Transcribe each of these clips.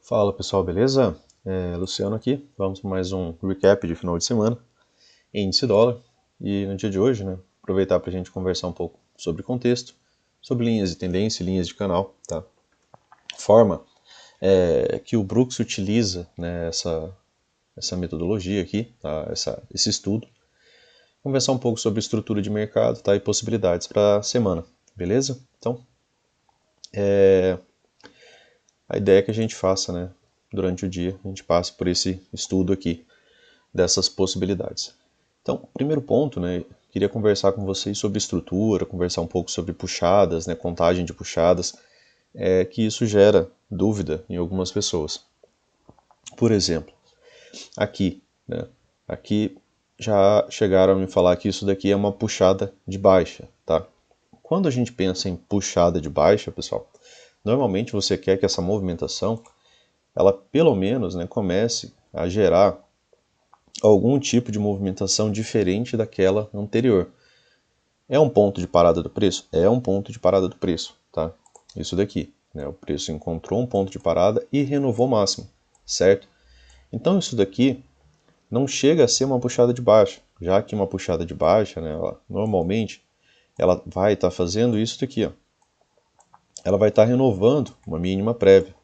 Fala pessoal, beleza? Luciano aqui. Vamos para mais um recap de final de semana em índice dólar. E no dia de hoje, né, aproveitar para a gente conversar um pouco sobre contexto, sobre linhas de tendência e linhas de canal, tá? Forma que o Brooks utiliza, né, essa metodologia aqui, tá? Esse estudo. Conversar um pouco sobre estrutura de mercado, tá? E possibilidades para a semana, beleza? Então, a ideia é que a gente faça, né, durante o dia, a gente passe por esse estudo aqui dessas possibilidades. Então, primeiro ponto, né, queria conversar com vocês sobre estrutura, conversar um pouco sobre puxadas, né, contagem de puxadas, que isso gera dúvida em algumas pessoas. Por exemplo, aqui, né, aqui já chegaram a me falar que isso daqui é uma puxada de baixa, tá? Quando a gente pensa em puxada de baixa, pessoal, normalmente você quer que essa movimentação, ela pelo menos, né, comece a gerar algum tipo de movimentação diferente daquela anterior. É um ponto de parada do preço? É um ponto de parada do preço, tá? Isso daqui, né? O preço encontrou um ponto de parada e renovou o máximo, certo? Então isso daqui não chega a ser uma puxada de baixa, já que uma puxada de baixa, né, normalmente, ela vai estar fazendo isso daqui, ó. Ela vai estar renovando uma mínima prévia,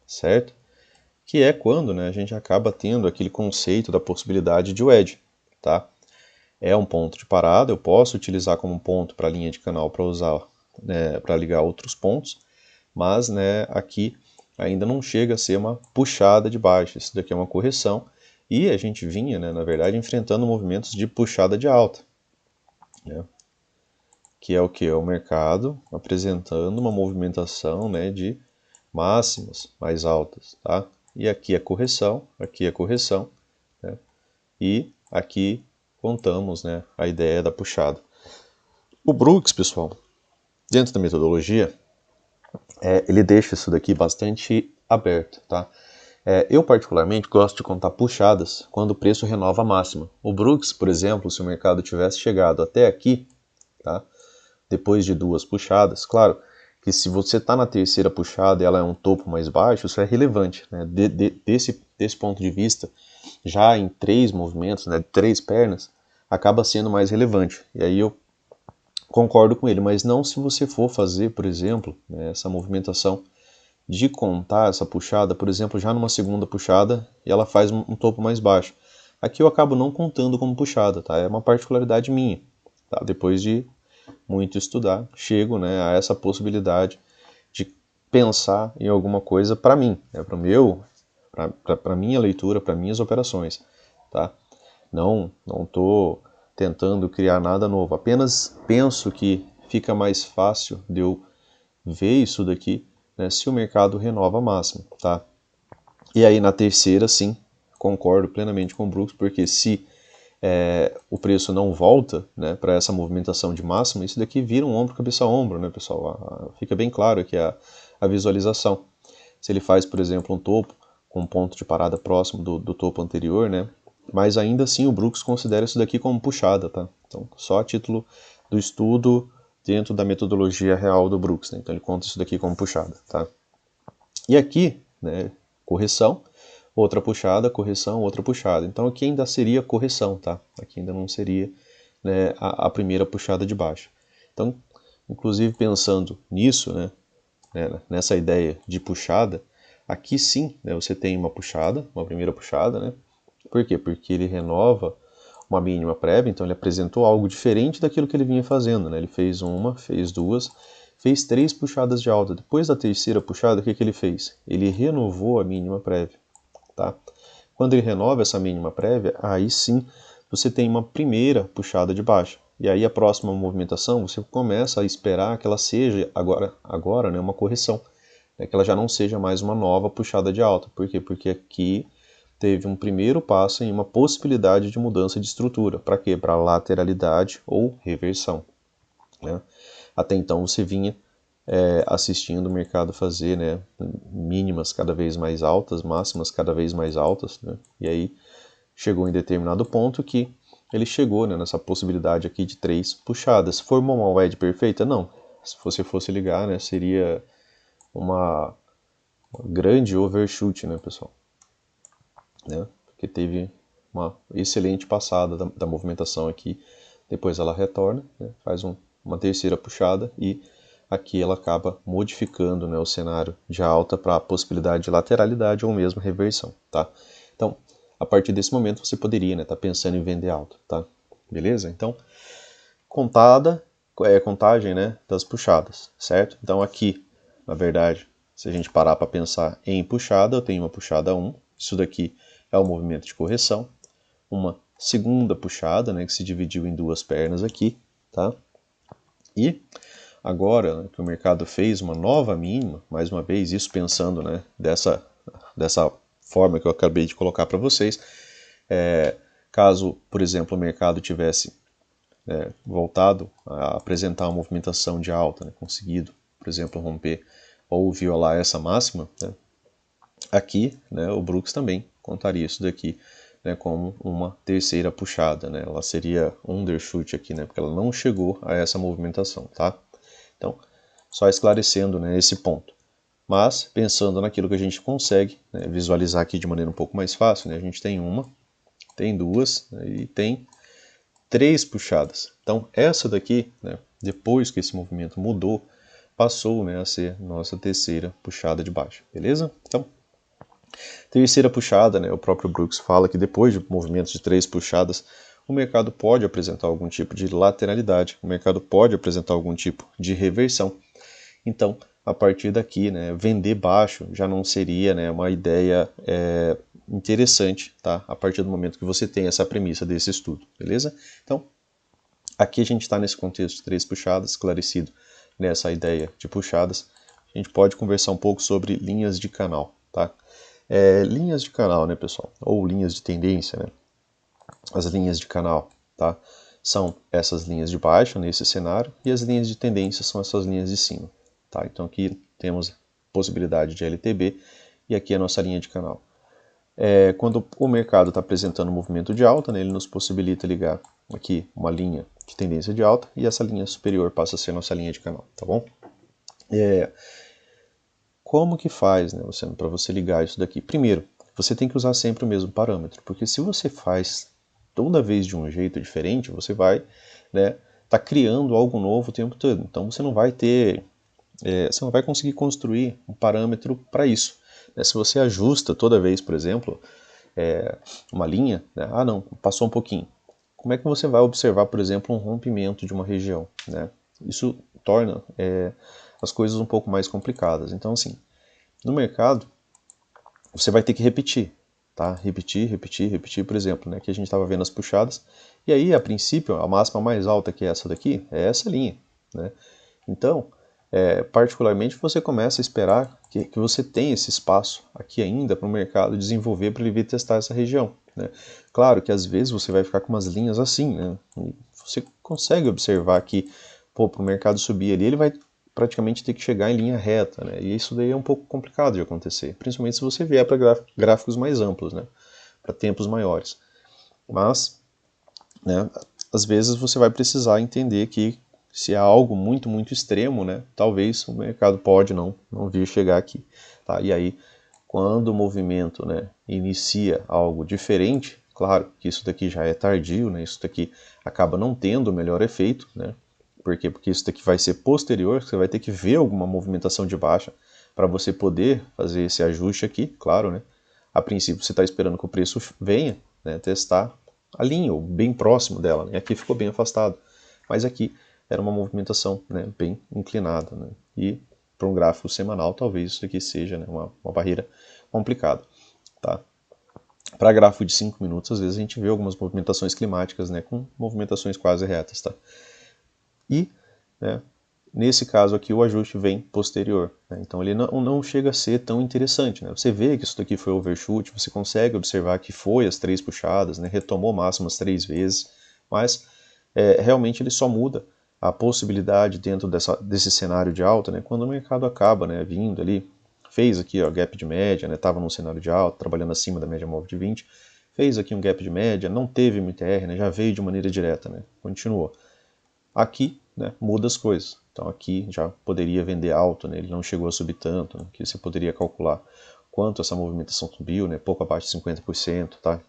certo? Que é quando, né, a gente acaba tendo aquele conceito da possibilidade de wedge, tá? É um ponto de parada, eu posso utilizar como ponto para a linha de canal para usar, né, para ligar outros pontos, mas, né, aqui ainda não chega a ser uma puxada de baixa, isso daqui é uma correção, e a gente vinha, né, na verdade, enfrentando movimentos de puxada de alta, né, que é o que? É o mercado apresentando uma movimentação, né, de máximas mais altas, tá? E aqui é correção, né, e aqui contamos, né, a ideia da puxada. O Brooks, pessoal, dentro da metodologia, ele deixa isso daqui bastante aberto, tá? Eu particularmente gosto de contar puxadas quando o preço renova a máxima. O Brooks, por exemplo, se o mercado tivesse chegado até aqui, tá? Depois de duas puxadas, claro que se você está na terceira puxada e ela é um topo mais baixo, isso é relevante, né? Desse ponto de vista, já em três movimentos, né, três pernas, acaba sendo mais relevante. E aí eu concordo com ele, mas não se você for fazer, por exemplo, né, essa movimentação de contar essa puxada, por exemplo, já numa segunda puxada e ela faz um topo mais baixo. Aqui eu acabo não contando como puxada, tá? É uma particularidade minha, tá? Depois de muito estudar, chego, né, a essa possibilidade de pensar em alguma coisa para mim, né, para minha leitura, para minhas operações, tá? Não estou tentando criar nada novo, apenas penso que fica mais fácil de eu ver isso daqui, né, se o mercado renova a máxima, tá? E aí na terceira, sim, concordo plenamente com o Brooks, porque se o preço não volta, né, para essa movimentação de máxima, isso daqui vira um ombro, cabeça a ombro, né, pessoal? Fica bem claro aqui a visualização. Se ele faz, por exemplo, um topo com um ponto de parada próximo do topo anterior, né, mas ainda assim o Brooks considera isso daqui como puxada, tá? Então, só a título do estudo dentro da metodologia real do Brooks, né? Então ele conta isso daqui como puxada, tá? E aqui, né, correção, outra puxada, correção, outra puxada. Então aqui ainda seria correção, tá? Aqui ainda não seria, né, a primeira puxada de baixo. Então, inclusive pensando nisso, né, nessa ideia de puxada, aqui sim, né, você tem uma puxada, uma primeira puxada, né? Por quê? Porque ele renova uma mínima prévia, então ele apresentou algo diferente daquilo que ele vinha fazendo, né? Ele fez uma, fez duas, fez três puxadas de alta. Depois da terceira puxada, o que ele fez? Ele renovou a mínima prévia, tá? Quando ele renova essa mínima prévia, aí sim você tem uma primeira puxada de baixa. E aí a próxima movimentação você começa a esperar que ela seja agora né, uma correção, né, que ela já não seja mais uma nova puxada de alta. Por quê? Porque aqui teve um primeiro passo em uma possibilidade de mudança de estrutura. Para quê? Para lateralidade ou reversão, né? Até então você vinha assistindo o mercado fazer, né, mínimas cada vez mais altas, máximas cada vez mais altas, né? E aí chegou em determinado ponto que ele chegou, né, nessa possibilidade aqui de três puxadas. Formou uma wedge perfeita? Não. Se você fosse ligar, né, seria uma um grande overshoot, né, pessoal? Né? Porque teve uma excelente passada da movimentação aqui, depois ela retorna, né? Faz uma terceira puxada e aqui ela acaba modificando, né, o cenário de alta para a possibilidade de lateralidade ou mesmo reversão, tá? Então, a partir desse momento você poderia, né, tá pensando em vender alta, tá? Beleza? Então, contagem, né, das puxadas, certo? Então aqui, na verdade, se a gente parar para pensar em puxada, eu tenho uma puxada 1, isso daqui é o movimento de correção, uma segunda puxada, né, que se dividiu em duas pernas aqui, tá? E agora, né, que o mercado fez uma nova mínima, mais uma vez, isso pensando, né, dessa forma que eu acabei de colocar para vocês, caso, por exemplo, o mercado tivesse voltado a apresentar uma movimentação de alta, né, conseguido, por exemplo, romper ou violar essa máxima, né, aqui, né, o Brooks também contaria isso daqui, né, como uma terceira puxada, né, ela seria undershoot aqui, né, porque ela não chegou a essa movimentação, tá? Então, só esclarecendo, né, esse ponto. Mas, pensando naquilo que a gente consegue, né, visualizar aqui de maneira um pouco mais fácil, né, a gente tem uma, tem duas, né, e tem três puxadas. Então, essa daqui, né, depois que esse movimento mudou, passou, né, a ser nossa terceira puxada de baixa, beleza? Então, terceira puxada, né, o próprio Brooks fala que depois de movimentos de três puxadas, o mercado pode apresentar algum tipo de lateralidade, o mercado pode apresentar algum tipo de reversão. Então, a partir daqui, né, vender baixo já não seria, né, uma ideia interessante, tá? A partir do momento que você tem essa premissa desse estudo, beleza? Então, aqui a gente está nesse contexto de três puxadas, esclarecido nessa ideia de puxadas. A gente pode conversar um pouco sobre linhas de canal, tá? Linhas de canal, né, pessoal? Ou linhas de tendência, né? As linhas de canal, tá? São essas linhas de baixo nesse cenário e as linhas de tendência são essas linhas de cima, tá? Então aqui temos possibilidade de LTB e aqui a nossa linha de canal. Quando o mercado está apresentando um movimento de alta, né, ele nos possibilita ligar aqui uma linha de tendência de alta e essa linha superior passa a ser a nossa linha de canal, tá bom? Como que faz, né, para você ligar isso daqui? Primeiro, você tem que usar sempre o mesmo parâmetro, porque se você faz toda vez de um jeito diferente, você vai, né, tá criando algo novo o tempo todo. Então você não vai ter, você não vai conseguir construir um parâmetro para isso. Se você ajusta toda vez, por exemplo, uma linha, né, não, passou um pouquinho. Como é que você vai observar, por exemplo, um rompimento de uma região, né? Isso torna as coisas um pouco mais complicadas. Então, assim, no mercado, você vai ter que repetir, tá? Repetir, repetir, repetir, por exemplo, né? Aqui a gente estava vendo as puxadas, e aí, a princípio, a máxima mais alta que é essa daqui, é essa linha, né? Então, particularmente, você começa a esperar que você tenha esse espaço aqui ainda para o mercado desenvolver para ele vir testar essa região, né? Claro que às vezes você vai ficar com umas linhas assim, né? E você consegue observar que, para o mercado subir ali, ele vai praticamente ter que chegar em linha reta, né? E isso daí é um pouco complicado de acontecer, principalmente se você vier para gráficos mais amplos, né? Para tempos maiores. Mas, né, às vezes você vai precisar entender que se é algo muito, muito extremo, né, talvez o mercado pode não vir chegar aqui. Tá? E aí, quando o movimento, né, inicia algo diferente, claro que isso daqui já é tardio, né, isso daqui acaba não tendo o melhor efeito, né, por quê? Porque isso daqui vai ser posterior, você vai ter que ver alguma movimentação de baixa para você poder fazer esse ajuste aqui, claro, né? A princípio você está esperando que o preço venha, né, testar a linha, ou bem próximo dela, né? Aqui ficou bem afastado, mas aqui era uma movimentação, né, bem inclinada, né? E para um gráfico semanal talvez isso aqui seja, né, uma barreira complicada, tá? Para gráfico de 5 minutos, às vezes a gente vê algumas movimentações climáticas, né, com movimentações quase retas, tá? E, né, nesse caso aqui, o ajuste vem posterior, né? Então ele não chega a ser tão interessante, né? Você vê que isso daqui foi overshoot, você consegue observar que foi as três puxadas, né? Retomou máximas 3 vezes, mas realmente ele só muda a possibilidade dentro desse cenário de alta, né? Quando o mercado acaba, né, vindo ali, fez aqui ó, gap de média, estava num cenário de alta, trabalhando acima da média móvel de 20, fez aqui um gap de média, não teve MTR, né, já veio de maneira direta, né, continuou. Aqui, né, muda as coisas. Então aqui já poderia vender alto, né? Ele não chegou a subir tanto, né? Que você poderia calcular quanto essa movimentação subiu, né? Pouco abaixo de 50%, tá?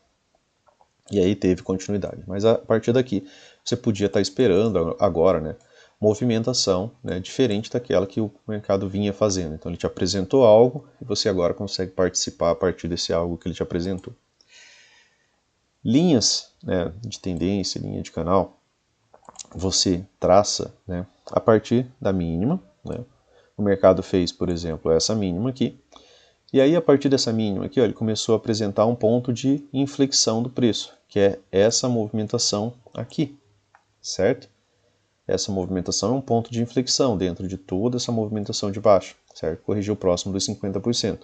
E aí teve continuidade. Mas a partir daqui você podia estar esperando agora, né? Movimentação, né, diferente daquela que o mercado vinha fazendo. Então ele te apresentou algo e você agora consegue participar a partir desse algo que ele te apresentou. Linhas, né, de tendência, linha de canal, você traça, né, a partir da mínima. Né? O mercado fez, por exemplo, essa mínima aqui. E aí, a partir dessa mínima aqui, ó, ele começou a apresentar um ponto de inflexão do preço, que é essa movimentação aqui, certo? Essa movimentação é um ponto de inflexão dentro de toda essa movimentação de baixo, certo? Corrigiu próximo dos 50%.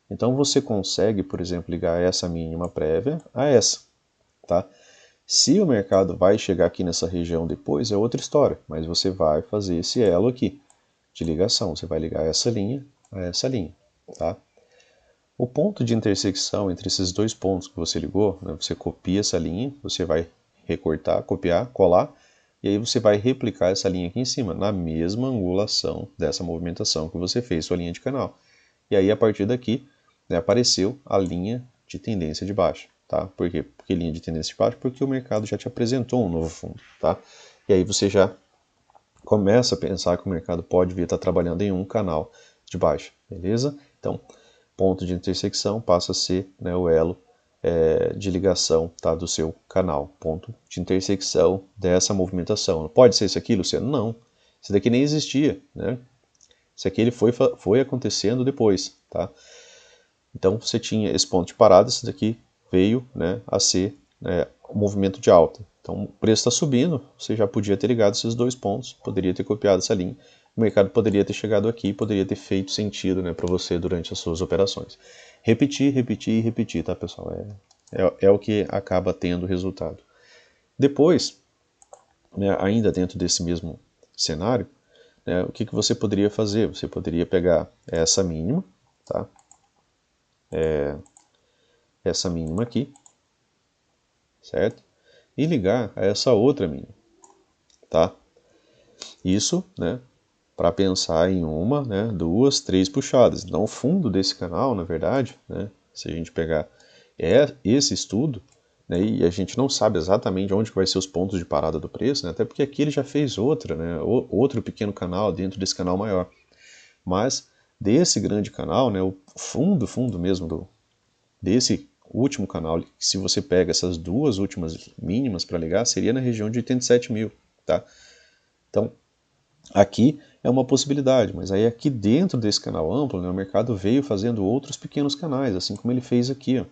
Então você consegue, por exemplo, ligar essa mínima prévia a essa, tá? Se o mercado vai chegar aqui nessa região depois, é outra história, mas você vai fazer esse elo aqui de ligação, você vai ligar essa linha a essa linha, tá? O ponto de intersecção entre esses dois pontos que você ligou, né, você copia essa linha, você vai recortar, copiar, colar, e aí você vai replicar essa linha aqui em cima, na mesma angulação dessa movimentação que você fez sua linha de canal. E aí, a partir daqui, né, apareceu a linha de tendência de baixa. Tá? Por quê? Porque linha de tendência de baixa? Porque o mercado já te apresentou um novo fundo. Tá? E aí você já começa a pensar que o mercado pode vir estar trabalhando em um canal de baixa. Beleza? Então, ponto de intersecção passa a ser, né, o elo de ligação, tá, do seu canal. Ponto de intersecção dessa movimentação. Não pode ser isso aqui, Luciano? Não. Isso daqui nem existia. Né? Isso aqui ele foi acontecendo depois. Tá? Então você tinha esse ponto de parada, esse daqui veio, né, a ser um movimento de alta. Então o preço está subindo, você já podia ter ligado esses dois pontos, poderia ter copiado essa linha. O mercado poderia ter chegado aqui, poderia ter feito sentido, né, para você durante as suas operações. Repetir, repetir e repetir, tá, pessoal? É o que acaba tendo resultado. Depois, né, ainda dentro desse mesmo cenário, né, o que você poderia fazer? Você poderia pegar essa mínima, tá? Essa mínima aqui, certo? E ligar a essa outra mínima, tá? Isso, né, para pensar em uma, né, duas, três puxadas. Então, o fundo desse canal, na verdade, né, se a gente pegar esse estudo, né, e a gente não sabe exatamente onde que vai ser os pontos de parada do preço, né, até porque aqui ele já fez outra, né, outro pequeno canal dentro desse canal maior. Mas desse grande canal, né, o fundo mesmo desse último canal, se você pega essas duas últimas mínimas para ligar, seria na região de 87 mil, tá? Então, aqui é uma possibilidade, mas aí aqui dentro desse canal amplo, né, o mercado veio fazendo outros pequenos canais, assim como ele fez aqui, ó,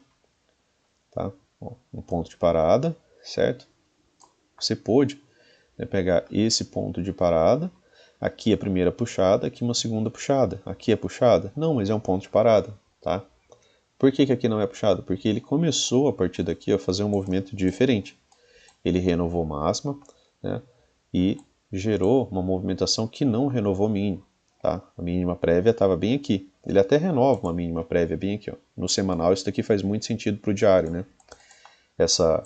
tá? Ó, um ponto de parada, certo? Você pôde, né, pegar esse ponto de parada, aqui a primeira puxada, aqui uma segunda puxada. Aqui é puxada? Não, mas é um ponto de parada, tá? Por que aqui não é puxado? Porque ele começou a partir daqui a fazer um movimento diferente. Ele renovou máxima, né, e gerou uma movimentação que não renovou mínima. Tá? A mínima prévia estava bem aqui. Ele até renova uma mínima prévia bem aqui. Ó. No semanal isso daqui faz muito sentido para o diário, né? Essa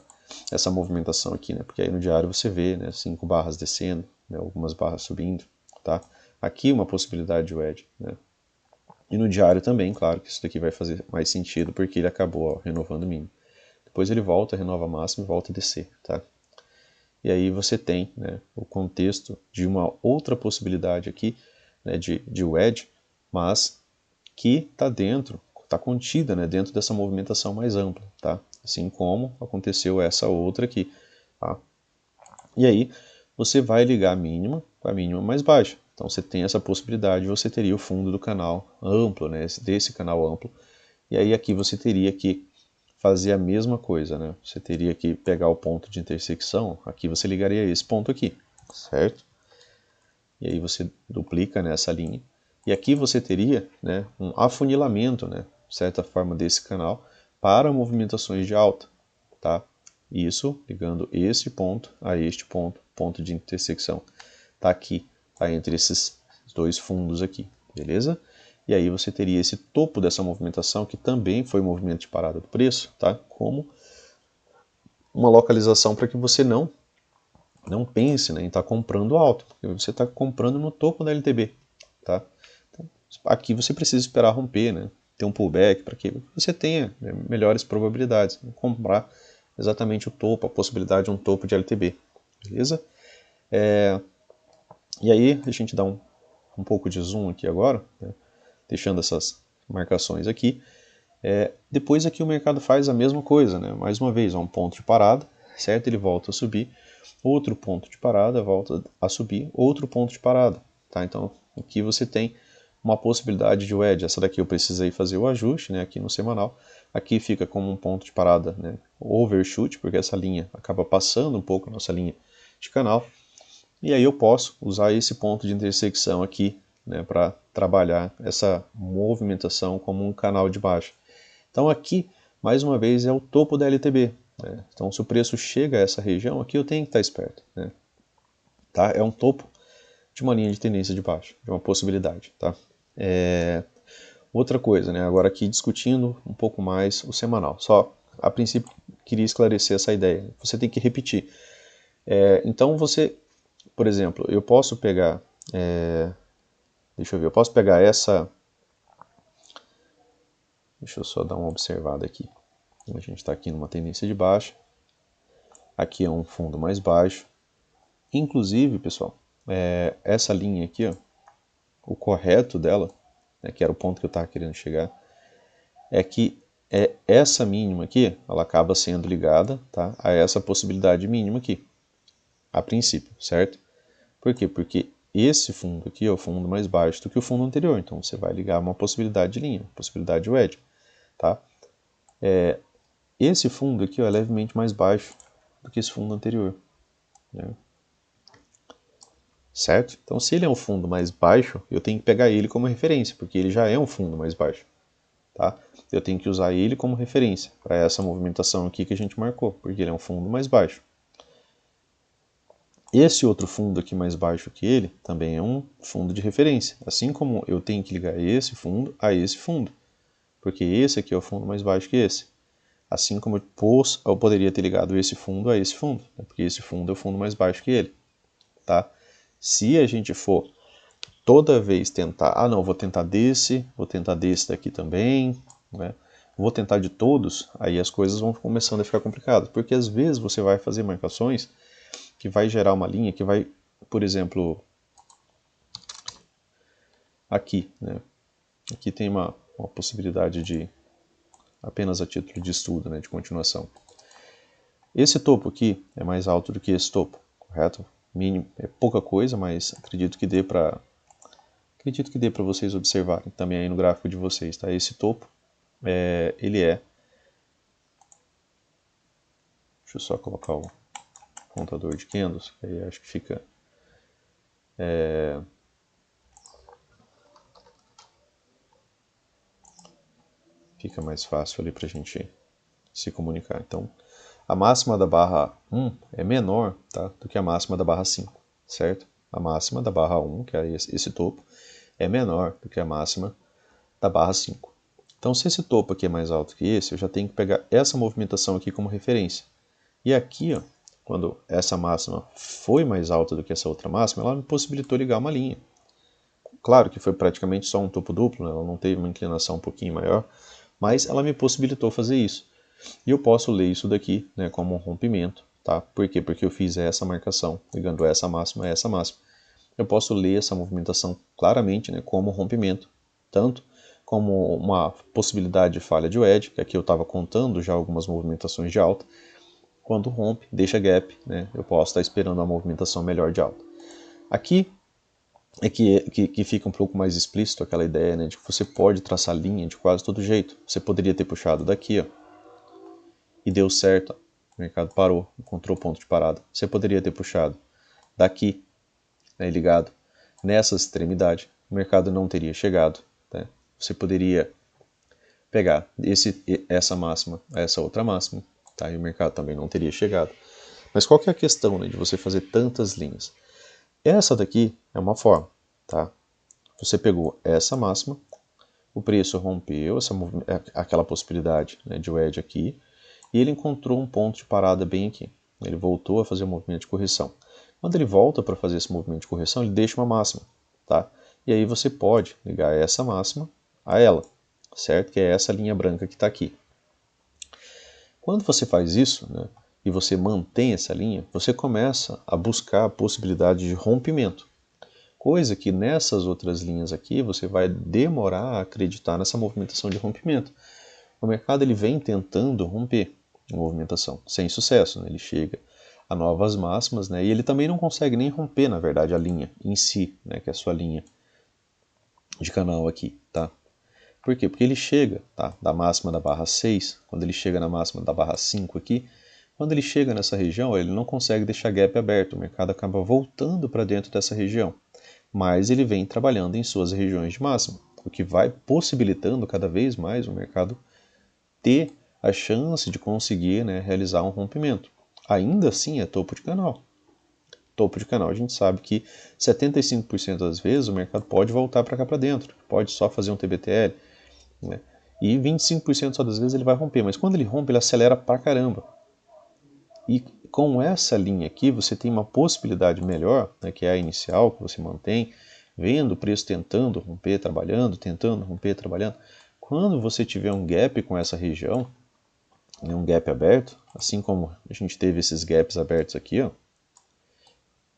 movimentação aqui, né? Porque aí no diário você vê, né, 5 barras descendo, né, algumas barras subindo. Tá? Aqui uma possibilidade de wedge, né? E no diário também, claro que isso daqui vai fazer mais sentido, porque ele acabou, ó, renovando o mínimo. Depois ele volta, renova a máxima e volta a descer, tá? E aí você tem, né, o contexto de uma outra possibilidade aqui, né, de wedge, mas que está dentro, está contida, né, dentro dessa movimentação mais ampla, tá? Assim como aconteceu essa outra aqui, tá? E aí você vai ligar a mínima com a mínima mais baixa. Então você tem essa possibilidade, você teria o fundo do canal amplo, né, desse canal amplo, e aí aqui você teria que fazer a mesma coisa, né? Você teria que pegar o ponto de intersecção, aqui você ligaria esse ponto aqui, certo? E aí você duplica nessa linha. E aqui você teria, né, um afunilamento, né, de certa forma, desse canal para movimentações de alta, tá? Isso ligando esse ponto a este ponto, ponto de intersecção. Tá aqui, tá entre esses dois fundos aqui, beleza? E aí você teria esse topo dessa movimentação, que também foi movimento de parada do preço, tá? Como uma localização para que você não não pense, né, em estar comprando alto, porque você está comprando no topo da LTB, tá? Então, aqui você precisa esperar romper, né, ter um pullback para que você tenha, né, melhores probabilidades de comprar exatamente o topo, a possibilidade de um topo de LTB, beleza? E aí a gente dá um pouco de zoom aqui agora, né, deixando essas marcações aqui. Depois aqui o mercado faz a mesma coisa, né? Mais uma vez, um ponto de parada, certo? Ele volta a subir, outro ponto de parada, volta a subir, outro ponto de parada, tá? Então aqui você tem uma possibilidade de wedge. Essa daqui eu precisei fazer o ajuste, né? Aqui no semanal. Aqui fica como um ponto de parada, né? Overshoot, porque essa linha acaba passando um pouco a nossa linha de canal. E aí eu posso usar esse ponto de intersecção aqui, né, para trabalhar essa movimentação como um canal de baixa. Então aqui, mais uma vez, é o topo da LTB. Né? Então se o preço chega a essa região, aqui eu tenho que estar esperto. Né? Tá? É um topo de uma linha de tendência de baixa, de uma possibilidade. Tá? Outra coisa, né? Agora aqui discutindo um pouco mais o semanal. Só, a princípio, queria esclarecer essa ideia. Você tem que repetir. Então você, por exemplo, eu posso pegar... deixa eu ver, eu posso pegar essa... Deixa eu só dar uma observada aqui. A gente está aqui numa tendência de baixa. Aqui é um fundo mais baixo. Inclusive, pessoal, essa linha aqui, ó, o correto dela, né, que era o ponto que eu estava querendo chegar, é que essa mínima aqui, ela acaba sendo ligada, tá, a essa possibilidade mínima aqui, a princípio, certo? Por quê? Porque esse fundo aqui é o fundo mais baixo do que o fundo anterior, então você vai ligar uma possibilidade de linha, possibilidade de wedge, tá? Esse fundo aqui ó, é levemente mais baixo do que esse fundo anterior, né? Certo? Então, se ele é um fundo mais baixo, eu tenho que pegar ele como referência, porque ele já é um fundo mais baixo. Tá? Eu tenho que usar ele como referência para essa movimentação aqui que a gente marcou, porque ele é um fundo mais baixo. Esse outro fundo aqui mais baixo que ele também é um fundo de referência, assim como eu tenho que ligar esse fundo a esse fundo, porque esse aqui é o fundo mais baixo que esse. Assim como eu poderia ter ligado esse fundo a esse fundo, né? Porque esse fundo é o fundo mais baixo que ele. Tá? Se a gente for toda vez tentar, não, vou tentar desse daqui também, né? Vou tentar de todos, aí as coisas vão começando a ficar complicadas, porque às vezes você vai fazer marcações que vai gerar uma linha que vai, por exemplo, aqui, né? Aqui tem uma possibilidade de, apenas a título de estudo, né, de continuação. Esse topo aqui é mais alto do que esse topo, correto? Mínimo, é pouca coisa, mas acredito que dê para vocês observarem também aí no gráfico de vocês, tá? Esse topo, ele é... Deixa eu só colocar o contador de candles, que aí acho que fica... fica mais fácil ali para a gente se comunicar. Então, a máxima da barra 1 é menor, tá, do que a máxima da barra 5, certo? A máxima da barra 1, que é esse topo, é menor do que a máxima da barra 5. Então, se esse topo aqui é mais alto que esse, eu já tenho que pegar essa movimentação aqui como referência. E aqui, ó, quando essa máxima foi mais alta do que essa outra máxima, ela me possibilitou ligar uma linha. Claro que foi praticamente só um topo duplo, né? Ela não teve uma inclinação um pouquinho maior, mas ela me possibilitou fazer isso. E eu posso ler isso daqui, né, como um rompimento, tá? Por quê? Porque eu fiz essa marcação, ligando essa máxima a essa máxima. Eu posso ler essa movimentação claramente, né, como um rompimento, tanto como uma possibilidade de falha de wedge, que aqui eu estava contando já algumas movimentações de alta. Quando rompe, deixa gap, né, eu posso estar esperando uma movimentação melhor de alta. Aqui é que fica um pouco mais explícito aquela ideia, né, de que você pode traçar linha de quase todo jeito. Você poderia ter puxado daqui, ó, e deu certo, ó, o mercado parou, encontrou ponto de parada. Você poderia ter puxado daqui, né, ligado nessa extremidade, o mercado não teria chegado. Né? Você poderia pegar essa máxima, essa outra máxima, tá? E o mercado também não teria chegado. Mas qual que é a questão, né, de você fazer tantas linhas? Essa daqui é uma forma, tá? Você pegou essa máxima, o preço rompeu aquela possibilidade, né, de wedge aqui, e ele encontrou um ponto de parada bem aqui. Ele voltou a fazer um movimento de correção. Quando ele volta para fazer esse movimento de correção, ele deixa uma máxima, tá? E aí você pode ligar essa máxima a ela, certo? Que é essa linha branca que está aqui. Quando você faz isso, né, e você mantém essa linha, você começa a buscar a possibilidade de rompimento. Coisa que nessas outras linhas aqui você vai demorar a acreditar nessa movimentação de rompimento. O mercado ele vem tentando romper a movimentação, sem sucesso, né? Ele chega a novas máximas, né? E ele também não consegue nem romper, na verdade, a linha em si, né? Que é a sua linha de canal aqui, tá? Por quê? Porque ele chega, tá? Da máxima da barra 6, quando ele chega na máxima da barra 5 aqui, quando ele chega nessa região, ele não consegue deixar gap aberto, o mercado acaba voltando para dentro dessa região, mas ele vem trabalhando em suas regiões de máxima, o que vai possibilitando cada vez mais o mercado ter a chance de conseguir, né, realizar um rompimento. Ainda assim é topo de canal. Topo de canal, a gente sabe que 75% das vezes o mercado pode voltar para cá para dentro, pode só fazer um TBTL, né? E 25% só das vezes ele vai romper, mas quando ele rompe ele acelera pra caramba. E com essa linha aqui você tem uma possibilidade melhor, né, que é a inicial, que você mantém, vendo o preço tentando romper, trabalhando, tentando romper, trabalhando. Quando você tiver um gap com essa região, né, um gap aberto, assim como a gente teve esses gaps abertos aqui, ó, o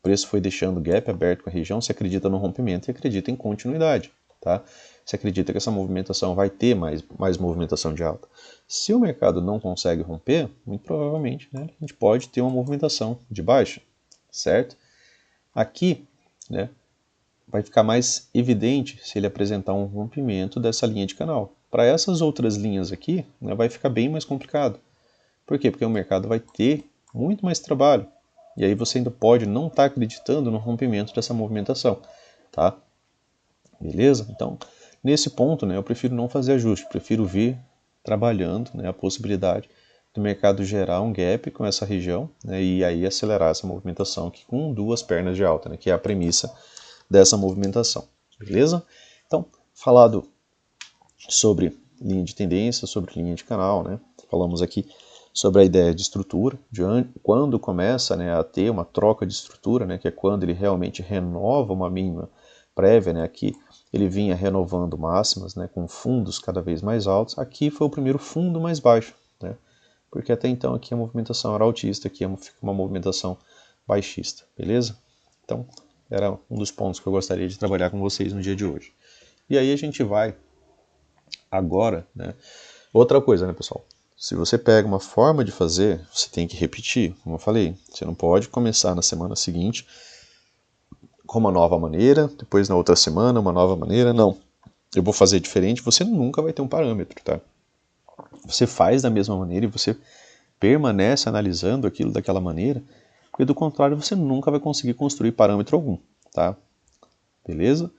preço foi deixando gap aberto com a região, você acredita no rompimento e acredita em continuidade, tá? Você acredita que essa movimentação vai ter mais movimentação de alta. Se o mercado não consegue romper, muito provavelmente, né, a gente pode ter uma movimentação de baixa, certo? Aqui, né, vai ficar mais evidente se ele apresentar um rompimento dessa linha de canal. Para essas outras linhas aqui, né, vai ficar bem mais complicado. Por quê? Porque o mercado vai ter muito mais trabalho. E aí você ainda pode não estar acreditando no rompimento dessa movimentação, tá? Beleza? Então, nesse ponto, né, eu prefiro não fazer ajuste, prefiro vir trabalhando, né, a possibilidade do mercado gerar um gap com essa região, né, e aí acelerar essa movimentação aqui com duas pernas de alta, né, que é a premissa dessa movimentação. Beleza? Então, falado sobre linha de tendência, sobre linha de canal, né, falamos aqui sobre a ideia de estrutura, de quando começa, né, a ter uma troca de estrutura, né, que é quando ele realmente renova uma mínima prévia, né, aqui ele vinha renovando máximas, né, com fundos cada vez mais altos, aqui foi o primeiro fundo mais baixo, né, porque até então aqui a movimentação era altista, aqui fica uma movimentação baixista, beleza? Então, era um dos pontos que eu gostaria de trabalhar com vocês no dia de hoje. E aí a gente vai agora, né, outra coisa, né, pessoal? Se você pega uma forma de fazer, você tem que repetir, como eu falei. Você não pode começar na semana seguinte com uma nova maneira, depois na outra semana uma nova maneira. Não. Eu vou fazer diferente, você nunca vai ter um parâmetro, tá? Você faz da mesma maneira e você permanece analisando aquilo daquela maneira, porque do contrário você nunca vai conseguir construir parâmetro algum, tá? Beleza?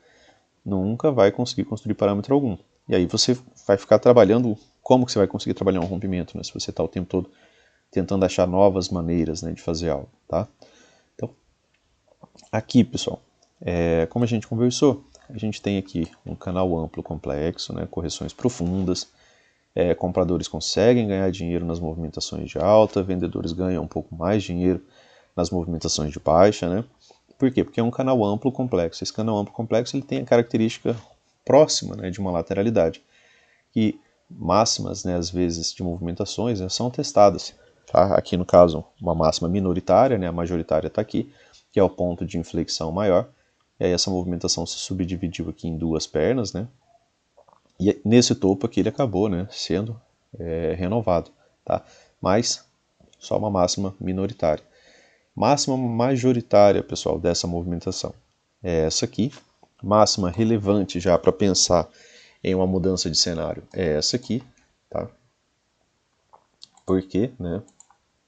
Nunca vai conseguir construir parâmetro algum. E aí você vai ficar trabalhando, como que você vai conseguir trabalhar um rompimento, né? Se você está o tempo todo tentando achar novas maneiras, né, de fazer algo, tá? Então, aqui, pessoal, como a gente conversou, a gente tem aqui um canal amplo complexo, né, correções profundas, compradores conseguem ganhar dinheiro nas movimentações de alta, vendedores ganham um pouco mais dinheiro nas movimentações de baixa, né? Por quê? Porque é um canal amplo complexo. Esse canal amplo complexo ele tem a característica próxima, né, de uma lateralidade, que máximas, né, às vezes de movimentações, né, são testadas. Tá? Aqui no caso, uma máxima minoritária, né, a majoritária está aqui, que é o ponto de inflexão maior. E aí essa movimentação se subdividiu aqui em duas pernas, né? E nesse topo aqui ele acabou, né, sendo renovado, tá? Mas só uma máxima minoritária. Máxima majoritária, pessoal, dessa movimentação é essa aqui. Máxima relevante já para pensar em uma mudança de cenário é essa aqui, tá? Por quê, né?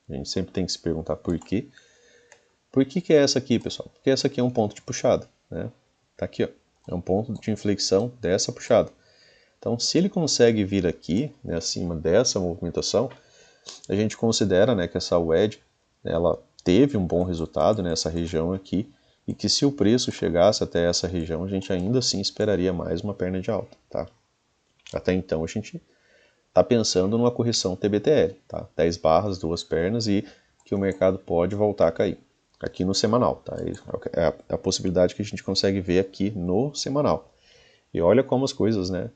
A gente sempre tem que se perguntar por quê. Por que é essa aqui, pessoal? Porque essa aqui é um ponto de puxada, né? Tá aqui, ó. É um ponto de inflexão dessa puxada. Então, se ele consegue vir aqui, né, acima dessa movimentação, a gente considera, né, que essa wedge, ela teve um bom resultado nessa região aqui, e que se o preço chegasse até essa região, a gente ainda assim esperaria mais uma perna de alta, tá? Até então a gente está pensando numa correção TBTL, tá? 10 barras, duas pernas e que o mercado pode voltar a cair. aqui no semanal, tá? É a possibilidade que a gente consegue ver aqui no semanal. E olha como as coisas, né,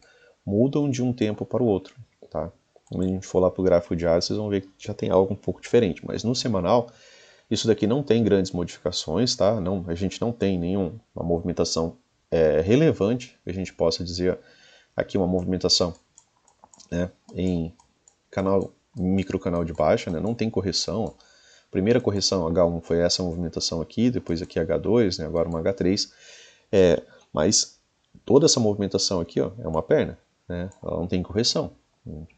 mudam de um tempo para o outro, tá? Quando a gente for lá para o gráfico diário, vocês vão ver que já tem algo um pouco diferente, mas no semanal, isso daqui não tem grandes modificações, tá? Não, a gente não tem nenhuma movimentação relevante, que a gente possa dizer aqui uma movimentação, né, em microcanal de baixa, né, não tem correção. Primeira correção H1 foi essa movimentação aqui, depois aqui H2, né, agora uma H3, mas toda essa movimentação aqui, ó, é uma perna, né, ela não tem correção,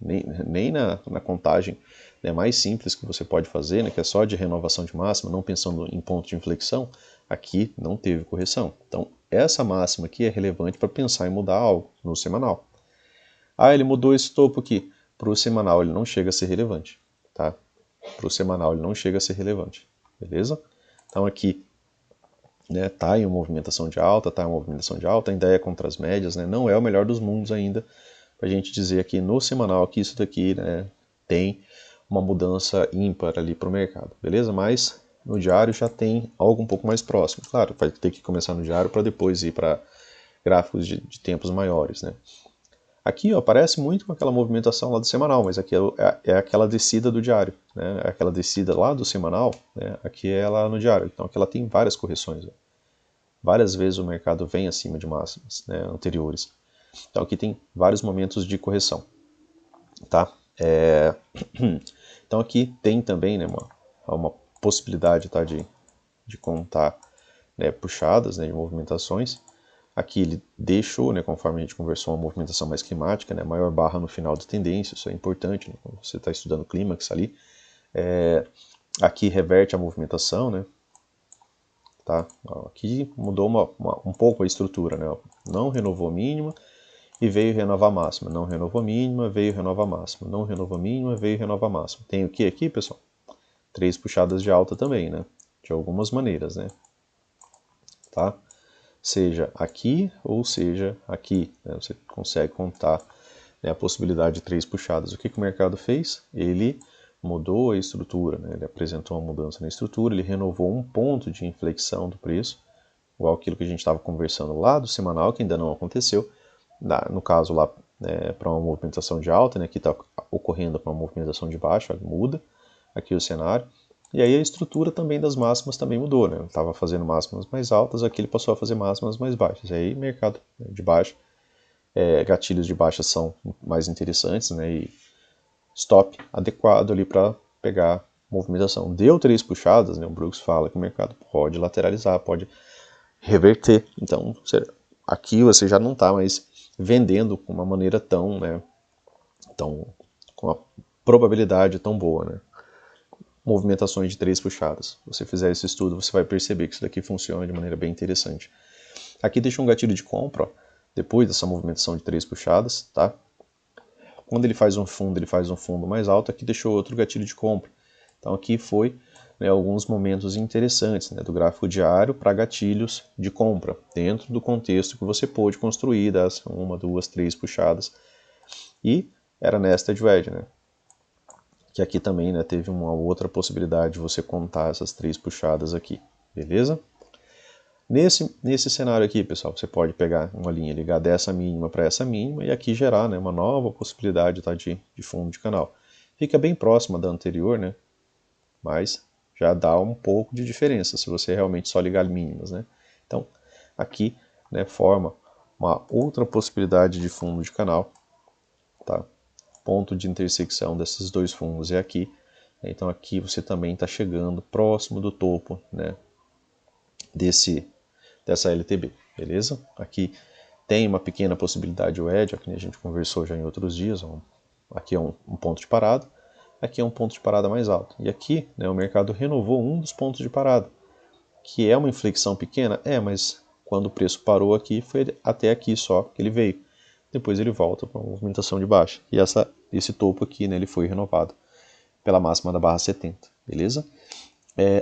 nem na contagem, né, mais simples que você pode fazer, né, que é só de renovação de máxima, não pensando em ponto de inflexão, aqui não teve correção. Então essa máxima aqui é relevante para pensar em mudar algo no semanal. Ah, ele mudou esse topo aqui. Para o semanal ele não chega a ser relevante, tá? Para o semanal ele não chega a ser relevante, beleza? Então aqui, né, tá em movimentação de alta, ainda é contra as médias, né? Não é o melhor dos mundos ainda, para a gente dizer aqui no semanal que isso daqui, né, tem uma mudança ímpar ali para o mercado, beleza? Mas no diário já tem algo um pouco mais próximo. Claro, vai ter que começar no diário para depois ir para gráficos de tempos maiores, né? Aqui ó, parece muito com aquela movimentação lá do semanal, mas aqui é aquela descida do diário, né? É aquela descida lá do semanal, né? Aqui é lá no diário. Então aqui ela tem várias correções. Ó. Várias vezes o mercado vem acima de máximas, né, anteriores. Então aqui tem vários momentos de correção. Tá? Então aqui tem também, né, uma possibilidade, tá, de contar, né, puxadas, né, de movimentações. Aqui ele deixou, né, conforme a gente conversou, uma movimentação mais climática, né, maior barra no final da tendência, isso é importante, né, quando você está estudando clímax ali. Aqui reverte a movimentação, né, tá? Aqui mudou um pouco a estrutura, né, não renovou a mínima e veio renovar a máxima, não renovou a mínima, veio renovar a máxima, não renovou a mínima, veio renovar a máxima. Tem o que aqui, pessoal? 3 puxadas de alta também, né, de algumas maneiras, né, tá? Seja aqui ou seja aqui, né? Você consegue contar, né, a possibilidade de 3 puxadas. O que o mercado fez? Ele mudou a estrutura, né? Ele apresentou uma mudança na estrutura, ele renovou um ponto de inflexão do preço, igual aquilo que a gente estava conversando lá do semanal, que ainda não aconteceu, no caso lá, né, para uma movimentação de alta, né, que está ocorrendo para uma movimentação de baixa, muda aqui o cenário. E aí a estrutura também das máximas também mudou, né? Estava fazendo máximas mais altas, aqui ele passou a fazer máximas mais baixas. E aí mercado de baixa, gatilhos de baixa são mais interessantes, né? E stop adequado ali para pegar movimentação. Deu 3 puxadas, né? O Brooks fala que o mercado pode lateralizar, pode reverter. Então aqui você já não está mais vendendo com uma maneira tão, né? Com uma probabilidade tão boa, né? Movimentações de 3 puxadas. Se você fizer esse estudo, você vai perceber que isso daqui funciona de maneira bem interessante. Aqui deixa um gatilho de compra, ó, depois dessa movimentação de 3 puxadas, tá? Quando ele faz um fundo mais alto, aqui deixou outro gatilho de compra. Então aqui foi, né, alguns momentos interessantes, né, do gráfico diário para gatilhos de compra, dentro do contexto que você pôde construir das 1, 2, 3 puxadas. E era nested wedge, né? Que aqui também, né, teve uma outra possibilidade de você contar essas 3 puxadas aqui, beleza? Nesse cenário aqui, pessoal, você pode pegar uma linha, ligar dessa mínima para essa mínima e aqui gerar, né, uma nova possibilidade, tá, de fundo de canal. Fica bem próxima da anterior, né, mas já dá um pouco de diferença se você realmente só ligar mínimas, né? Então, aqui, né, forma uma outra possibilidade de fundo de canal, tá? Ponto de intersecção desses dois fundos é aqui. Então aqui você também está chegando próximo do topo, né, dessa LTB, beleza? Aqui tem uma pequena possibilidade de wedge, que a gente conversou já em outros dias. Aqui é um ponto de parada, aqui é um ponto de parada mais alto. E aqui, né, o mercado renovou um dos pontos de parada, que é uma inflexão pequena, mas quando o preço parou aqui, foi até aqui só que ele veio. Depois ele volta para uma movimentação de baixa. E esse topo aqui, né, ele foi renovado pela máxima da barra 70, beleza?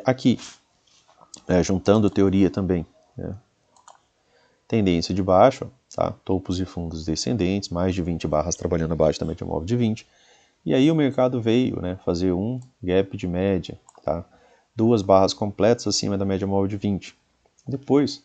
Aqui, juntando teoria também, né, tendência de baixa, tá? Topos e fundos descendentes, mais de 20 barras trabalhando abaixo da média móvel de 20. E aí o mercado veio, né, fazer um gap de média, tá? duas barras completas acima da média móvel de 20. Depois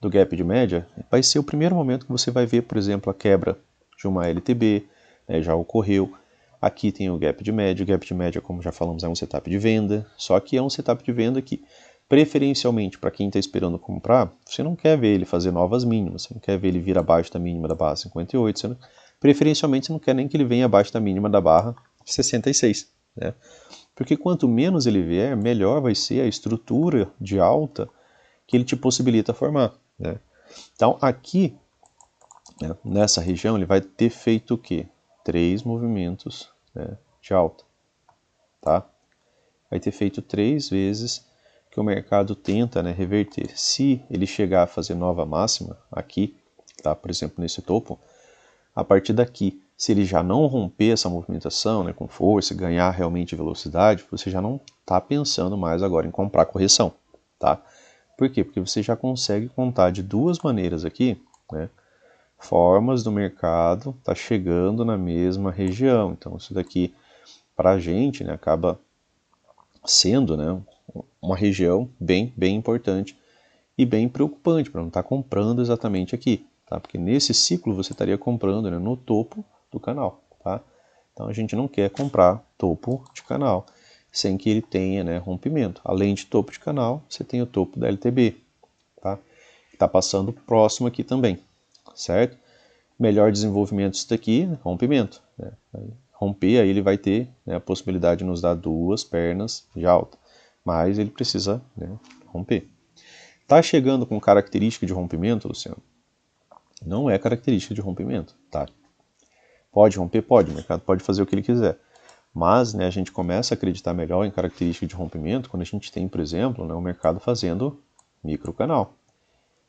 do gap de média, vai ser o primeiro momento que você vai ver, por exemplo, a quebra de uma LTB, né, já ocorreu. Aqui tem o gap de média, como já falamos, é um setup de venda, só que é um setup de venda que, preferencialmente, para quem está esperando comprar, você não quer ver ele fazer novas mínimas, você não quer ver ele vir abaixo da mínima da barra 58, preferencialmente você não quer nem que ele venha abaixo da mínima da barra 66, né? Porque quanto menos ele vier, melhor vai ser a estrutura de alta que ele te possibilita formar, né? Então aqui, né, nessa região, ele vai ter feito o quê? 3 movimentos, né, de alta, tá? Vai ter feito 3 vezes que o mercado tenta, né, reverter. Se ele chegar a fazer nova máxima aqui, tá? Por exemplo, nesse topo, a partir daqui, se ele já não romper essa movimentação, né, com força, ganhar realmente velocidade, você já não está pensando mais agora em comprar correção, tá? Por quê? Porque você já consegue contar de duas maneiras aqui, né, formas do mercado tá chegando na mesma região. Então isso daqui para a gente, né, acaba sendo, né, uma região bem importante e bem preocupante para não estar comprando exatamente aqui, tá? Porque nesse ciclo você estaria comprando, né, no topo do canal, tá? Então a gente não quer comprar topo de canal sem que ele tenha, né, rompimento. Além de topo de canal, você tem o topo da LTB, tá? Está passando próximo aqui também, certo? Melhor desenvolvimento disso daqui, rompimento, né? Romper, aí ele vai ter, né, a possibilidade de nos dar duas pernas de alta, mas ele precisa, né, romper. Tá chegando com característica de rompimento, Luciano? Não é característica de rompimento, tá? Pode romper? Pode, o mercado pode fazer o que ele quiser. Mas, né, a gente começa a acreditar melhor em característica de rompimento quando a gente tem, por exemplo, né, o mercado fazendo microcanal,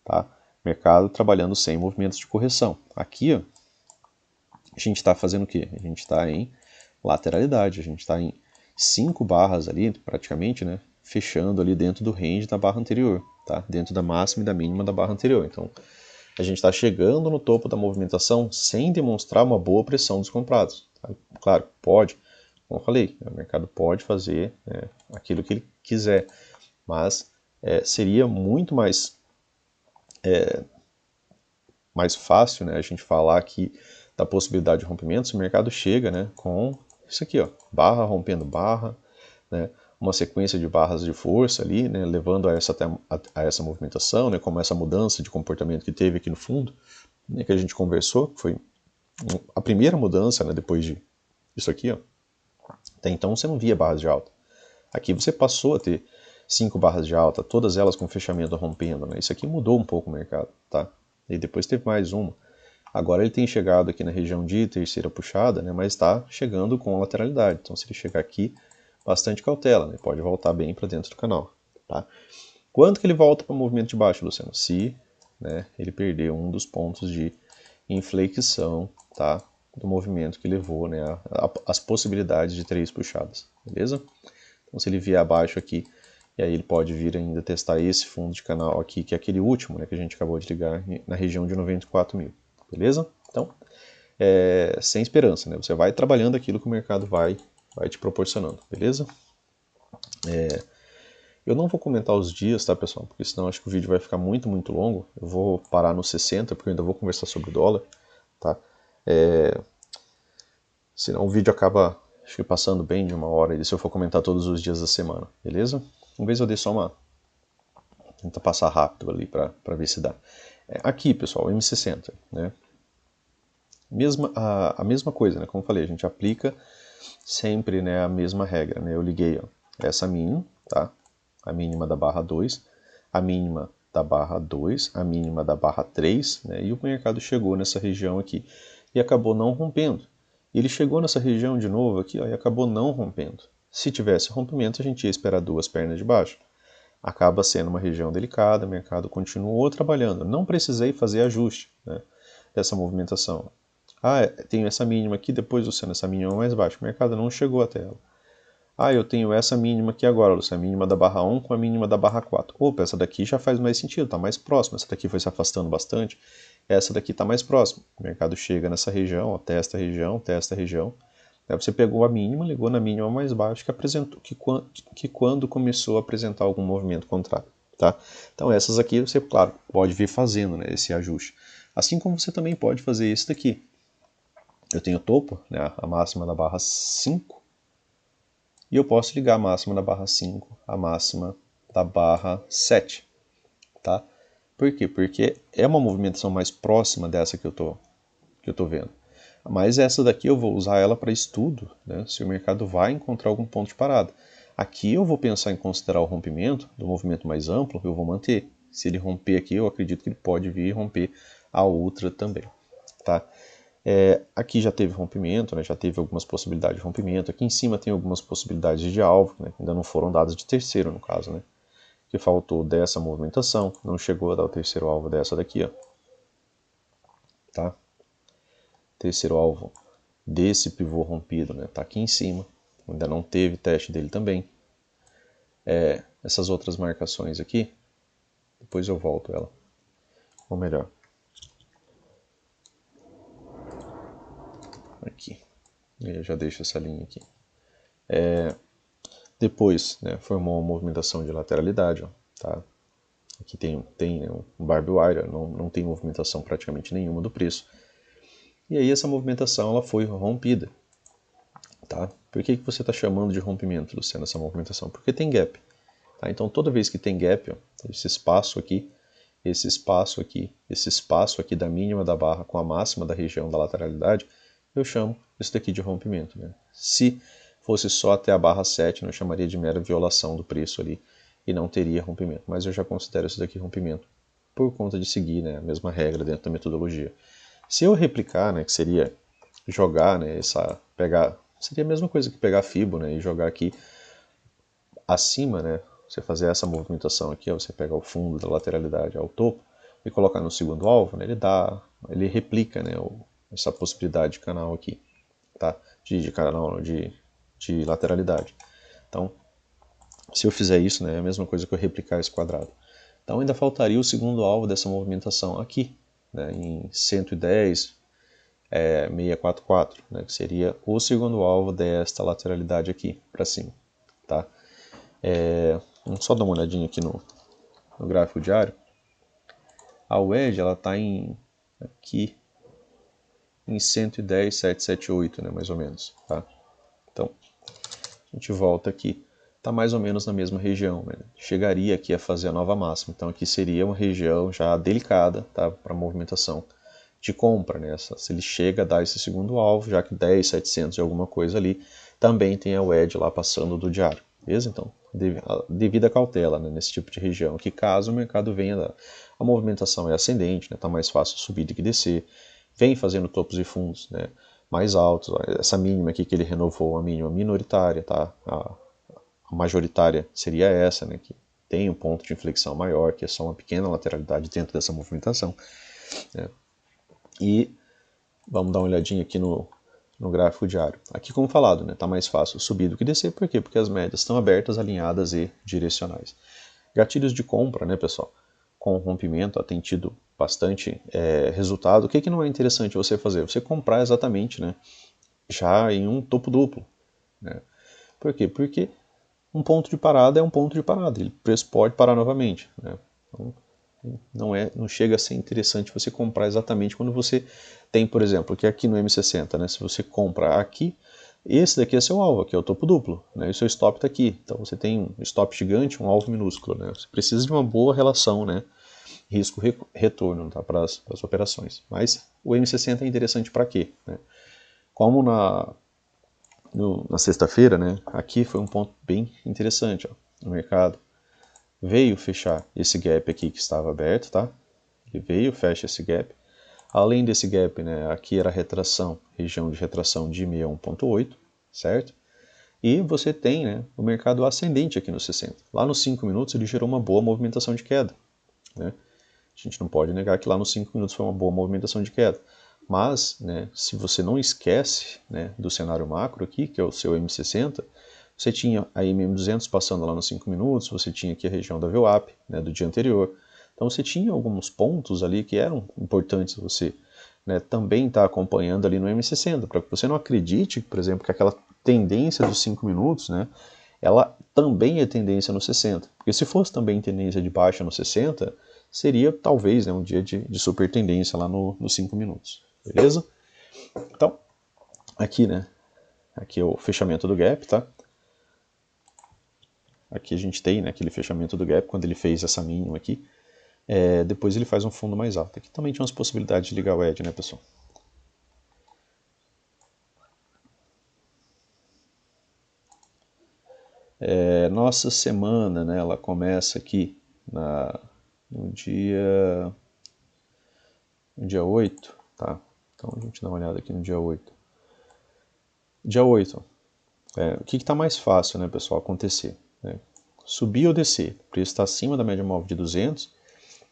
tá? Mercado trabalhando sem movimentos de correção. Aqui, ó, a gente está fazendo o quê? A gente está em lateralidade, a gente está em 5 barras ali, praticamente, né, fechando ali dentro do range da barra anterior, tá? Dentro da máxima e da mínima da barra anterior. Então, a gente está chegando no topo da movimentação sem demonstrar uma boa pressão dos comprados. Tá? Claro, pode, como eu falei, o mercado pode fazer, né, aquilo que ele quiser, mas seria muito mais fácil, né, a gente falar aqui da possibilidade de rompimento se o mercado chega, né, com isso aqui, ó, barra rompendo barra, né, uma sequência de barras de força ali, né, levando a essa movimentação, né, como essa mudança de comportamento que teve aqui no fundo, né, que a gente conversou, que foi a primeira mudança, né, depois de isso aqui, ó. Até então você não via barras de alta. Aqui você passou a ter 5 barras de alta, todas elas com fechamento rompendo, né? Isso aqui mudou um pouco o mercado, tá? E depois teve mais uma. Agora ele tem chegado aqui na região de terceira puxada, né, mas está chegando com lateralidade. Então se ele chegar aqui, bastante cautela, né, pode voltar bem para dentro do canal. Tá? Quando que ele volta para o movimento de baixo, Luciano? Se, né, ele perder um dos pontos de inflexão, tá, do movimento que levou, né, as possibilidades de 3 puxadas. Beleza? Então se ele vier abaixo aqui, e aí ele pode vir ainda testar esse fundo de canal aqui, que é aquele último, né, que a gente acabou de ligar na região de 94 mil. Beleza? Então, sem esperança, né? Você vai trabalhando aquilo que o mercado vai te proporcionando, beleza? Eu não vou comentar os dias, tá, pessoal? Porque senão acho que o vídeo vai ficar muito longo. Eu vou parar no 60, porque eu ainda vou conversar sobre o dólar, tá? Senão o vídeo acaba, acho que passando bem de 1 hora, e se eu for comentar todos os dias da semana, beleza? Uma vez eu dei só uma... Tenta passar rápido ali para ver se dá. Aqui, pessoal, M60, né? A mesma coisa, né? Como eu falei, a gente aplica sempre, né, a mesma regra, né? Eu liguei, ó, essa mínima, tá? A mínima da barra 2, a mínima da barra 2, a mínima da barra 3, né? E o mercado chegou nessa região aqui e acabou não rompendo. Ele chegou nessa região de novo aqui, ó, e acabou não rompendo. Se tivesse rompimento, a gente ia esperar 2 pernas de baixo. Acaba sendo uma região delicada, o mercado continuou trabalhando. Não precisei fazer ajuste, né, dessa movimentação. Tenho essa mínima aqui, depois, Luciano, essa mínima mais baixa. O mercado não chegou até ela. Eu tenho essa mínima aqui agora, Luciano, a mínima da barra 1 com a mínima da barra 4. Opa, essa daqui já faz mais sentido, está mais próxima. Essa daqui foi se afastando bastante. Essa daqui está mais próxima. O mercado chega nessa região, ó, testa a região, Aí você pegou a mínima, ligou na mínima mais baixa que quando começou a apresentar algum movimento contrário. Tá? Então essas aqui você, claro, pode vir fazendo, né, esse ajuste. Assim como você também pode fazer esse daqui. Eu tenho o topo, né, a máxima da barra 5, e eu posso ligar a máxima da barra 5 à máxima da barra 7. Tá? Por quê? Porque é uma movimentação mais próxima dessa que eu tô vendo. Mas essa daqui eu vou usar ela para estudo, né, se o mercado vai encontrar algum ponto de parada. Aqui eu vou pensar em considerar o rompimento do movimento mais amplo, eu vou manter. Se ele romper aqui, eu acredito que ele pode vir romper a outra também. Tá? Aqui já teve rompimento, né, já teve algumas possibilidades de rompimento. Aqui em cima tem algumas possibilidades de alvo, né, ainda não foram dadas de terceiro no caso, né, que faltou dessa movimentação, não chegou a dar o terceiro alvo dessa daqui, ó. Tá? Terceiro alvo desse pivô rompido, né, tá aqui em cima, ainda não teve teste dele também. Essas outras marcações aqui, depois eu volto ela, ou melhor, aqui, eu já deixo essa linha aqui. Depois, né, formou uma movimentação de lateralidade, ó, tá? Aqui tem um Barbie Wire, não tem movimentação praticamente nenhuma do preço. E aí essa movimentação ela foi rompida. Tá? Por que você está chamando de rompimento, Luciano, essa movimentação? Porque tem gap. Tá? Então toda vez que tem gap, ó, esse espaço aqui, esse espaço aqui, esse espaço aqui da mínima da barra com a máxima da região da lateralidade, eu chamo isso daqui de rompimento. Né? Se fosse só até a barra 7, eu chamaria de mera violação do preço ali e não teria rompimento. Mas eu já considero isso daqui rompimento por conta de seguir, né, a mesma regra dentro da metodologia. Se eu replicar, né, que seria jogar, né, seria a mesma coisa que pegar a Fibo, né, e jogar aqui acima, né, você fazer essa movimentação aqui, ó, você pega o fundo da lateralidade ao topo e colocar no segundo alvo, né, ele replica, né, essa possibilidade de canal aqui, tá? De canal, de lateralidade. Então, se eu fizer isso, né, é a mesma coisa que eu replicar esse quadrado. Então ainda faltaria o segundo alvo dessa movimentação aqui, né, em 110, 644, né, que seria o segundo alvo desta lateralidade aqui para cima. Tá? Vamos só dar uma olhadinha aqui no gráfico diário. A wedge ela está aqui em 110,778, né, mais ou menos. Tá? Então a gente volta aqui, está mais ou menos na mesma região, né? Chegaria aqui a fazer a nova máxima. Então aqui seria uma região já delicada, tá, para movimentação de compra, né? Se ele chega a dar esse segundo alvo, já que 10,700 e alguma coisa ali, também tem a wedge lá passando do diário, beleza? Então, devida cautela, né, nesse tipo de região, que caso o mercado venha, a movimentação é ascendente, né, tá mais fácil subir do que descer, vem fazendo topos e fundos, né, mais altos, essa mínima aqui que ele renovou, a mínima minoritária, tá? A majoritária seria essa, né, que tem um ponto de inflexão maior, que é só uma pequena lateralidade dentro dessa movimentação, né? E vamos dar uma olhadinha aqui no gráfico diário. Aqui, como falado, né, tá mais fácil subir do que descer, por quê? Porque as médias estão abertas, alinhadas e direcionais. Gatilhos de compra, né, pessoal, com rompimento, ó, tem tido bastante resultado. O que não é interessante você fazer? Você comprar exatamente, né, já em um topo duplo. Né? Por quê? Porque um ponto de parada é um ponto de parada, o preço pode parar novamente. Né? Então, não chega a ser interessante você comprar exatamente quando você tem, por exemplo, que aqui no M60, né? Se você compra aqui, esse daqui é seu alvo, aqui é o topo duplo, né? E o seu stop está aqui. Então você tem um stop gigante, um alvo minúsculo, né? Você precisa de uma boa relação, né? Risco-retorno, tá? Para as operações. Mas o M60 é interessante para quê? Né? Como na sexta-feira, né? Aqui foi um ponto bem interessante, ó, no mercado. Veio fechar esse gap aqui que estava aberto, tá? Ele veio, fecha esse gap. Além desse gap, né, aqui era a retração, região de retração de 61.8, certo? E você tem, né, o mercado ascendente aqui no 60. Lá nos 5 minutos ele gerou uma boa movimentação de queda, né? A gente não pode negar que lá nos 5 minutos foi uma boa movimentação de queda. Mas, né, se você não esquece, né, do cenário macro aqui, que é o seu M60, você tinha a MM200 passando lá nos 5 minutos, você tinha aqui a região da VWAP, né, do dia anterior. Então você tinha alguns pontos ali que eram importantes você né, também está acompanhando ali no M60, para que você não acredite, por exemplo, que aquela tendência dos 5 minutos, né, ela também é tendência no 60. Porque se fosse também tendência de baixa no 60, seria talvez, né, um dia de super tendência lá nos 5 minutos. Beleza? Então, aqui, né, aqui é o fechamento do gap, tá? Aqui a gente tem, né, aquele fechamento do gap, quando ele fez essa mínima aqui. Depois ele faz um fundo mais alto. Aqui também tinha umas possibilidades de ligar o edge, né, pessoal? Nossa semana, né, ela começa aqui no dia 8, tá? Então a gente dá uma olhada aqui no dia 8. Dia 8, o que está mais fácil, né, pessoal, acontecer? Né? Subir ou descer? O preço está acima da média móvel de 200,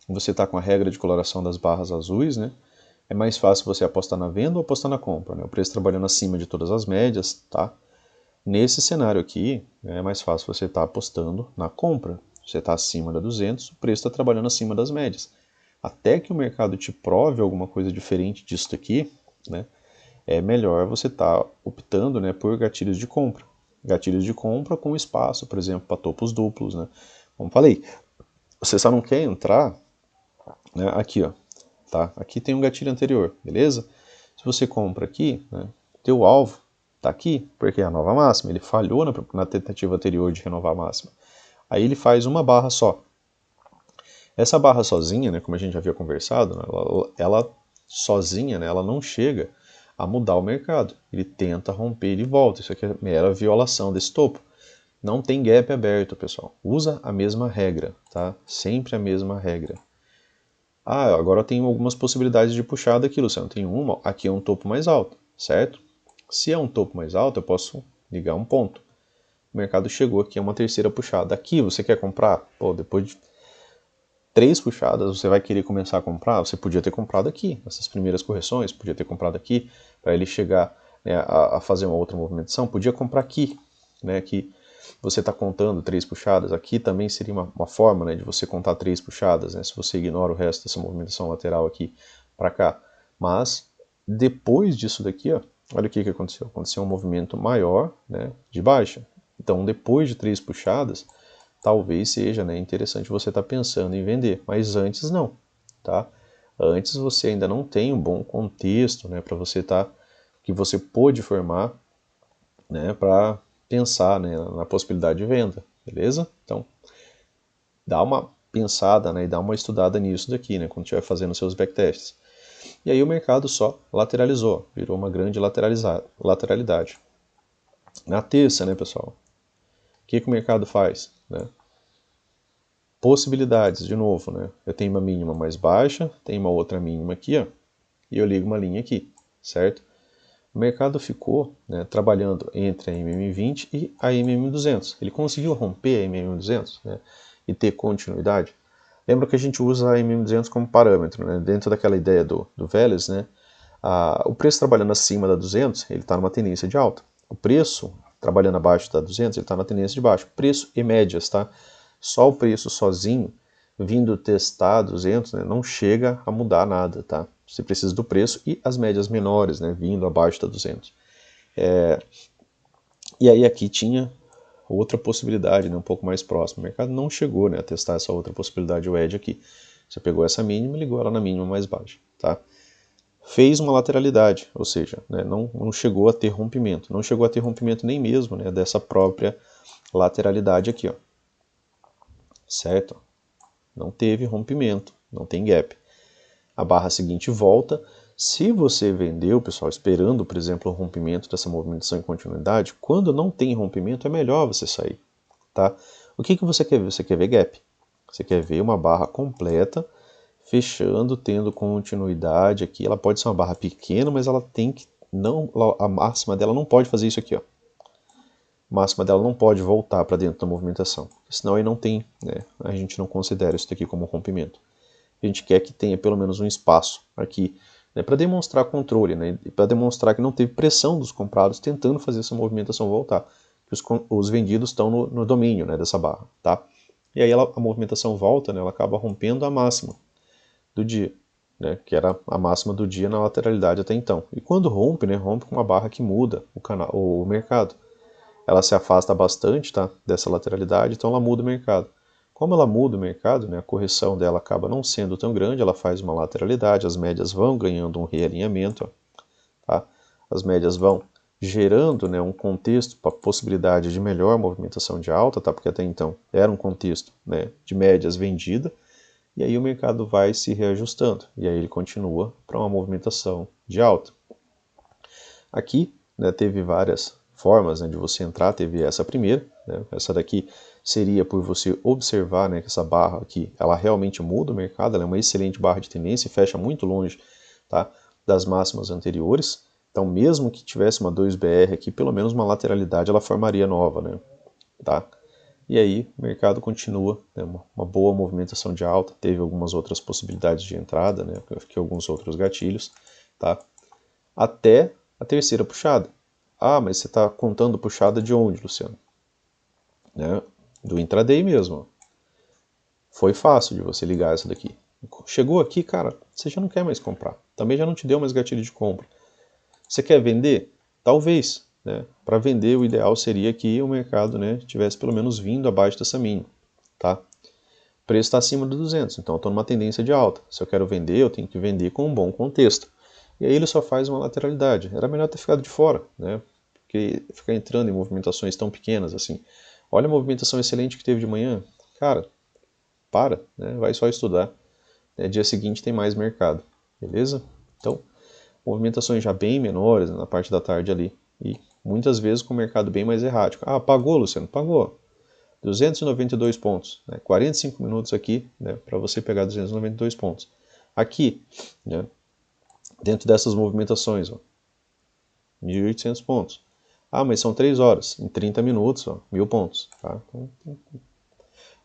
você está com a regra de coloração das barras azuis, né? É mais fácil você apostar na venda ou apostar na compra, né? O preço trabalhando acima de todas as médias, tá? Nesse cenário aqui, é mais fácil você estar apostando na compra. Você está acima da 200, o preço está trabalhando acima das médias. Até que o mercado te prove alguma coisa diferente disso daqui, né? É melhor você estar optando, né, por gatilhos de compra. Gatilhos de compra com espaço, por exemplo, para topos duplos, né? Como falei, você só não quer entrar, né, aqui, ó, tá? Aqui tem um gatilho anterior, beleza? Se você compra aqui, né, teu alvo tá aqui, porque é a nova máxima. Ele falhou na tentativa anterior de renovar a máxima. Aí ele faz uma barra só. Essa barra sozinha, né, como a gente já havia conversado, né, ela sozinha, né, ela não chega a mudar o mercado. Ele tenta romper e volta. Isso aqui é mera violação desse topo. Não tem gap aberto, pessoal. Usa a mesma regra, tá? Sempre a mesma regra. Ah, agora eu tenho algumas possibilidades de puxar daqui, Luciano. Tem uma, aqui é um topo mais alto, certo? Se é um topo mais alto, eu posso ligar um ponto. O mercado chegou aqui a uma terceira puxada. Aqui você quer comprar? Pô, depois de 3 puxadas você vai querer começar a comprar? Você podia ter comprado aqui, nessas primeiras correções, podia ter comprado aqui, para ele chegar, né, a fazer uma outra movimentação, podia comprar aqui, né, que você está contando 3 puxadas. Aqui também seria uma forma, né, de você contar 3 puxadas, né, se você ignora o resto dessa movimentação lateral aqui para cá. Mas depois disso daqui, ó, olha o que aconteceu. Aconteceu um movimento maior, né, de baixa. Então depois de 3 puxadas, talvez seja, né, interessante você estar pensando em vender, mas antes não, tá? Antes você ainda não tem um bom contexto, né, para você que você pôde formar, né, para pensar, né, na possibilidade de venda, beleza? Então, dá uma pensada, né, e dá uma estudada nisso daqui, né, quando estiver fazendo seus backtests. E aí o mercado só lateralizou, virou uma grande lateralidade. Na terça, né, pessoal? O que o mercado faz, né? Possibilidades, de novo, né? Eu tenho uma mínima mais baixa, tenho uma outra mínima aqui, ó, e eu ligo uma linha aqui, certo? O mercado ficou, né, trabalhando entre a MM20 e a MM200. Ele conseguiu romper a MM200, né, e ter continuidade. Lembra que a gente usa a MM200 como parâmetro, né? Dentro daquela ideia do Vélez, né? O preço trabalhando acima da 200, ele está numa tendência de alta. O preço trabalhando abaixo da 200, ele está na tendência de baixo. Preço e médias, tá? Só o preço sozinho, vindo testar 200, né, não chega a mudar nada, tá? Você precisa do preço e as médias menores, né, vindo abaixo da 200. E aí aqui tinha outra possibilidade, né, um pouco mais próxima. O mercado não chegou, né, a testar essa outra possibilidade, o edge aqui. Você pegou essa mínima e ligou ela na mínima mais baixa, tá? Fez uma lateralidade, ou seja, né, não chegou a ter rompimento. Não chegou a ter rompimento nem mesmo, né, dessa própria lateralidade aqui, ó. Certo? Não teve rompimento, não tem gap. A barra seguinte volta. Se você vendeu, pessoal, esperando, por exemplo, o rompimento dessa movimentação em continuidade, quando não tem rompimento é melhor você sair, tá? O que você quer ver? Você quer ver gap. Você quer ver uma barra completa, fechando, tendo continuidade aqui. Ela pode ser uma barra pequena, mas ela tem que a máxima dela não pode fazer isso aqui, ó. A máxima dela não pode voltar para dentro da movimentação, senão aí não tem, né, a gente não considera isso daqui como rompimento. A gente quer que tenha pelo menos um espaço aqui, né, para demonstrar controle, né, para demonstrar que não teve pressão dos comprados tentando fazer essa movimentação voltar, que os vendidos estão no domínio, né, dessa barra, tá? E aí a movimentação volta, né, ela acaba rompendo a máxima do dia. né, que era a máxima do dia na lateralidade até então. E quando rompe, né, rompe com uma barra que muda o mercado. Ela se afasta bastante, tá, dessa lateralidade, então ela muda o mercado. Como ela muda o mercado, né, a correção dela acaba não sendo tão grande, ela faz uma lateralidade, as médias vão ganhando um realinhamento, tá? As médias vão gerando, né, um contexto para a possibilidade de melhor movimentação de alta, tá? Porque até então era um contexto, né, de médias vendida, e aí o mercado vai se reajustando, e aí ele continua para uma movimentação de alta. Aqui, né, teve várias formas, né, de você entrar, teve essa primeira, né, essa daqui seria por você observar, né, que essa barra aqui, ela realmente muda o mercado, ela é uma excelente barra de tendência e fecha muito longe, tá, das máximas anteriores. Então, mesmo que tivesse uma 2BR aqui, pelo menos uma lateralidade ela formaria nova, né, tá? E aí o mercado continua, né, uma boa movimentação de alta, teve algumas outras possibilidades de entrada, né, aqui alguns outros gatilhos, tá? Até a terceira puxada. Ah, mas você está contando puxada de onde, Luciano? Né? Do intraday mesmo. Foi fácil de você ligar essa daqui. Chegou aqui, cara, você já não quer mais comprar. Também já não te deu mais gatilho de compra. Você quer vender? Talvez. Né? Para vender, o ideal seria que o mercado, né, tivesse pelo menos vindo abaixo dessa mínima. Tá? O preço está acima de 200, então eu estou numa tendência de alta. Se eu quero vender, eu tenho que vender com um bom contexto. E aí ele só faz uma lateralidade. Era melhor ter ficado de fora, né? Porque ficar entrando em movimentações tão pequenas assim. Olha a movimentação excelente que teve de manhã. Cara, para, né? Vai só estudar. Dia seguinte tem mais mercado, beleza? Então, movimentações já bem menores, né, na parte da tarde ali. E muitas vezes com o mercado bem mais errático. Ah, pagou, Luciano? Pagou. 292 pontos, né? 45 minutos aqui, né, para você pegar 292 pontos. Aqui, né, dentro dessas movimentações, ó, 1.800 pontos. Ah, mas são 3 horas, em 30 minutos, ó, 1.000 pontos. Tá? Então,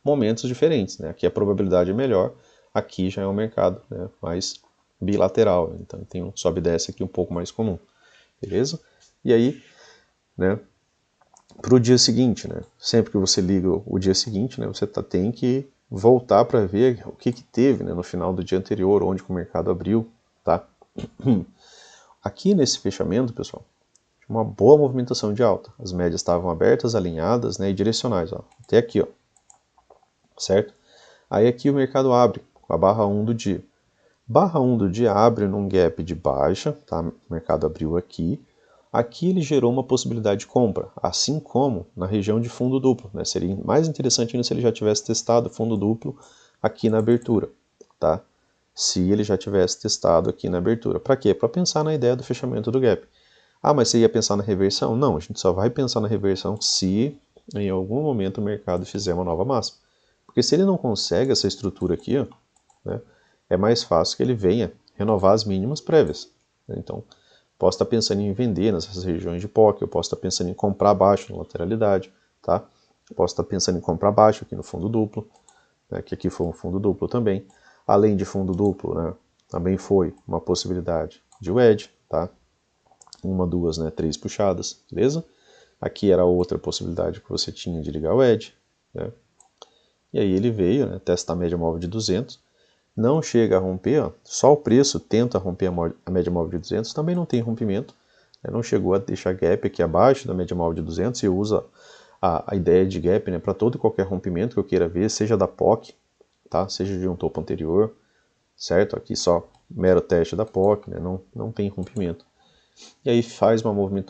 momentos diferentes, né? Aqui a probabilidade é melhor, aqui já é um mercado, né, mais bilateral, né? Então tem um sobe e desce aqui um pouco mais comum, beleza? E aí, né, para o dia seguinte, né, sempre que você liga o dia seguinte, né, você tem que voltar para ver o que teve, né, no final do dia anterior, onde o mercado abriu, tá? Aqui nesse fechamento, pessoal, uma boa movimentação de alta. As médias estavam abertas, alinhadas, né, e direcionais, ó, até aqui, ó, certo? Aí aqui o mercado abre com a barra 1 do dia. Barra 1 do dia abre num gap de baixa, tá? O mercado abriu aqui. Aqui ele gerou uma possibilidade de compra, assim como na região de fundo duplo, né? Seria mais interessante ainda se ele já tivesse testado fundo duplo aqui na abertura, tá? Se ele já tivesse testado aqui na abertura. Para quê? Para pensar na ideia do fechamento do gap. Ah, mas você ia pensar na reversão? Não, a gente só vai pensar na reversão se em algum momento o mercado fizer uma nova máxima. Porque se ele não consegue essa estrutura aqui, ó, né, é mais fácil que ele venha renovar as mínimas prévias. Então, posso estar pensando em vender nessas regiões de POC, eu posso estar pensando em comprar baixo na lateralidade, tá? Eu posso estar pensando em comprar baixo aqui no fundo duplo, né, que aqui foi um fundo duplo também. Além de fundo duplo, né, também foi uma possibilidade de wedge, tá? Uma, duas, né, três puxadas, beleza? Aqui era outra possibilidade que você tinha de ligar o wedge, né? E aí ele veio, né, testa a média móvel de 200, não chega a romper, ó, só o preço tenta romper a média móvel de 200, também não tem rompimento, né, não chegou a deixar gap aqui abaixo da média móvel de 200 e usa a ideia de gap, né, para todo e qualquer rompimento que eu queira ver, seja da POC, tá, seja de um topo anterior, certo? Aqui só mero teste da POC, né, não tem rompimento. E aí faz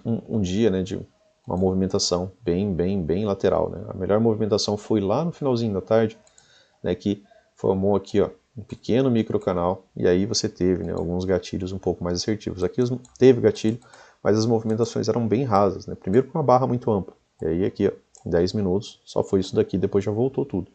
um dia, né, de uma movimentação bem lateral, né? A melhor movimentação foi lá no finalzinho da tarde, né, que formou aqui, ó, um pequeno microcanal, e aí você teve, né, alguns gatilhos um pouco mais assertivos. Aqui teve gatilho, mas as movimentações eram bem rasas, né? Primeiro com uma barra muito ampla, e aí aqui, ó, em 10 minutos, só foi isso daqui, depois já voltou tudo.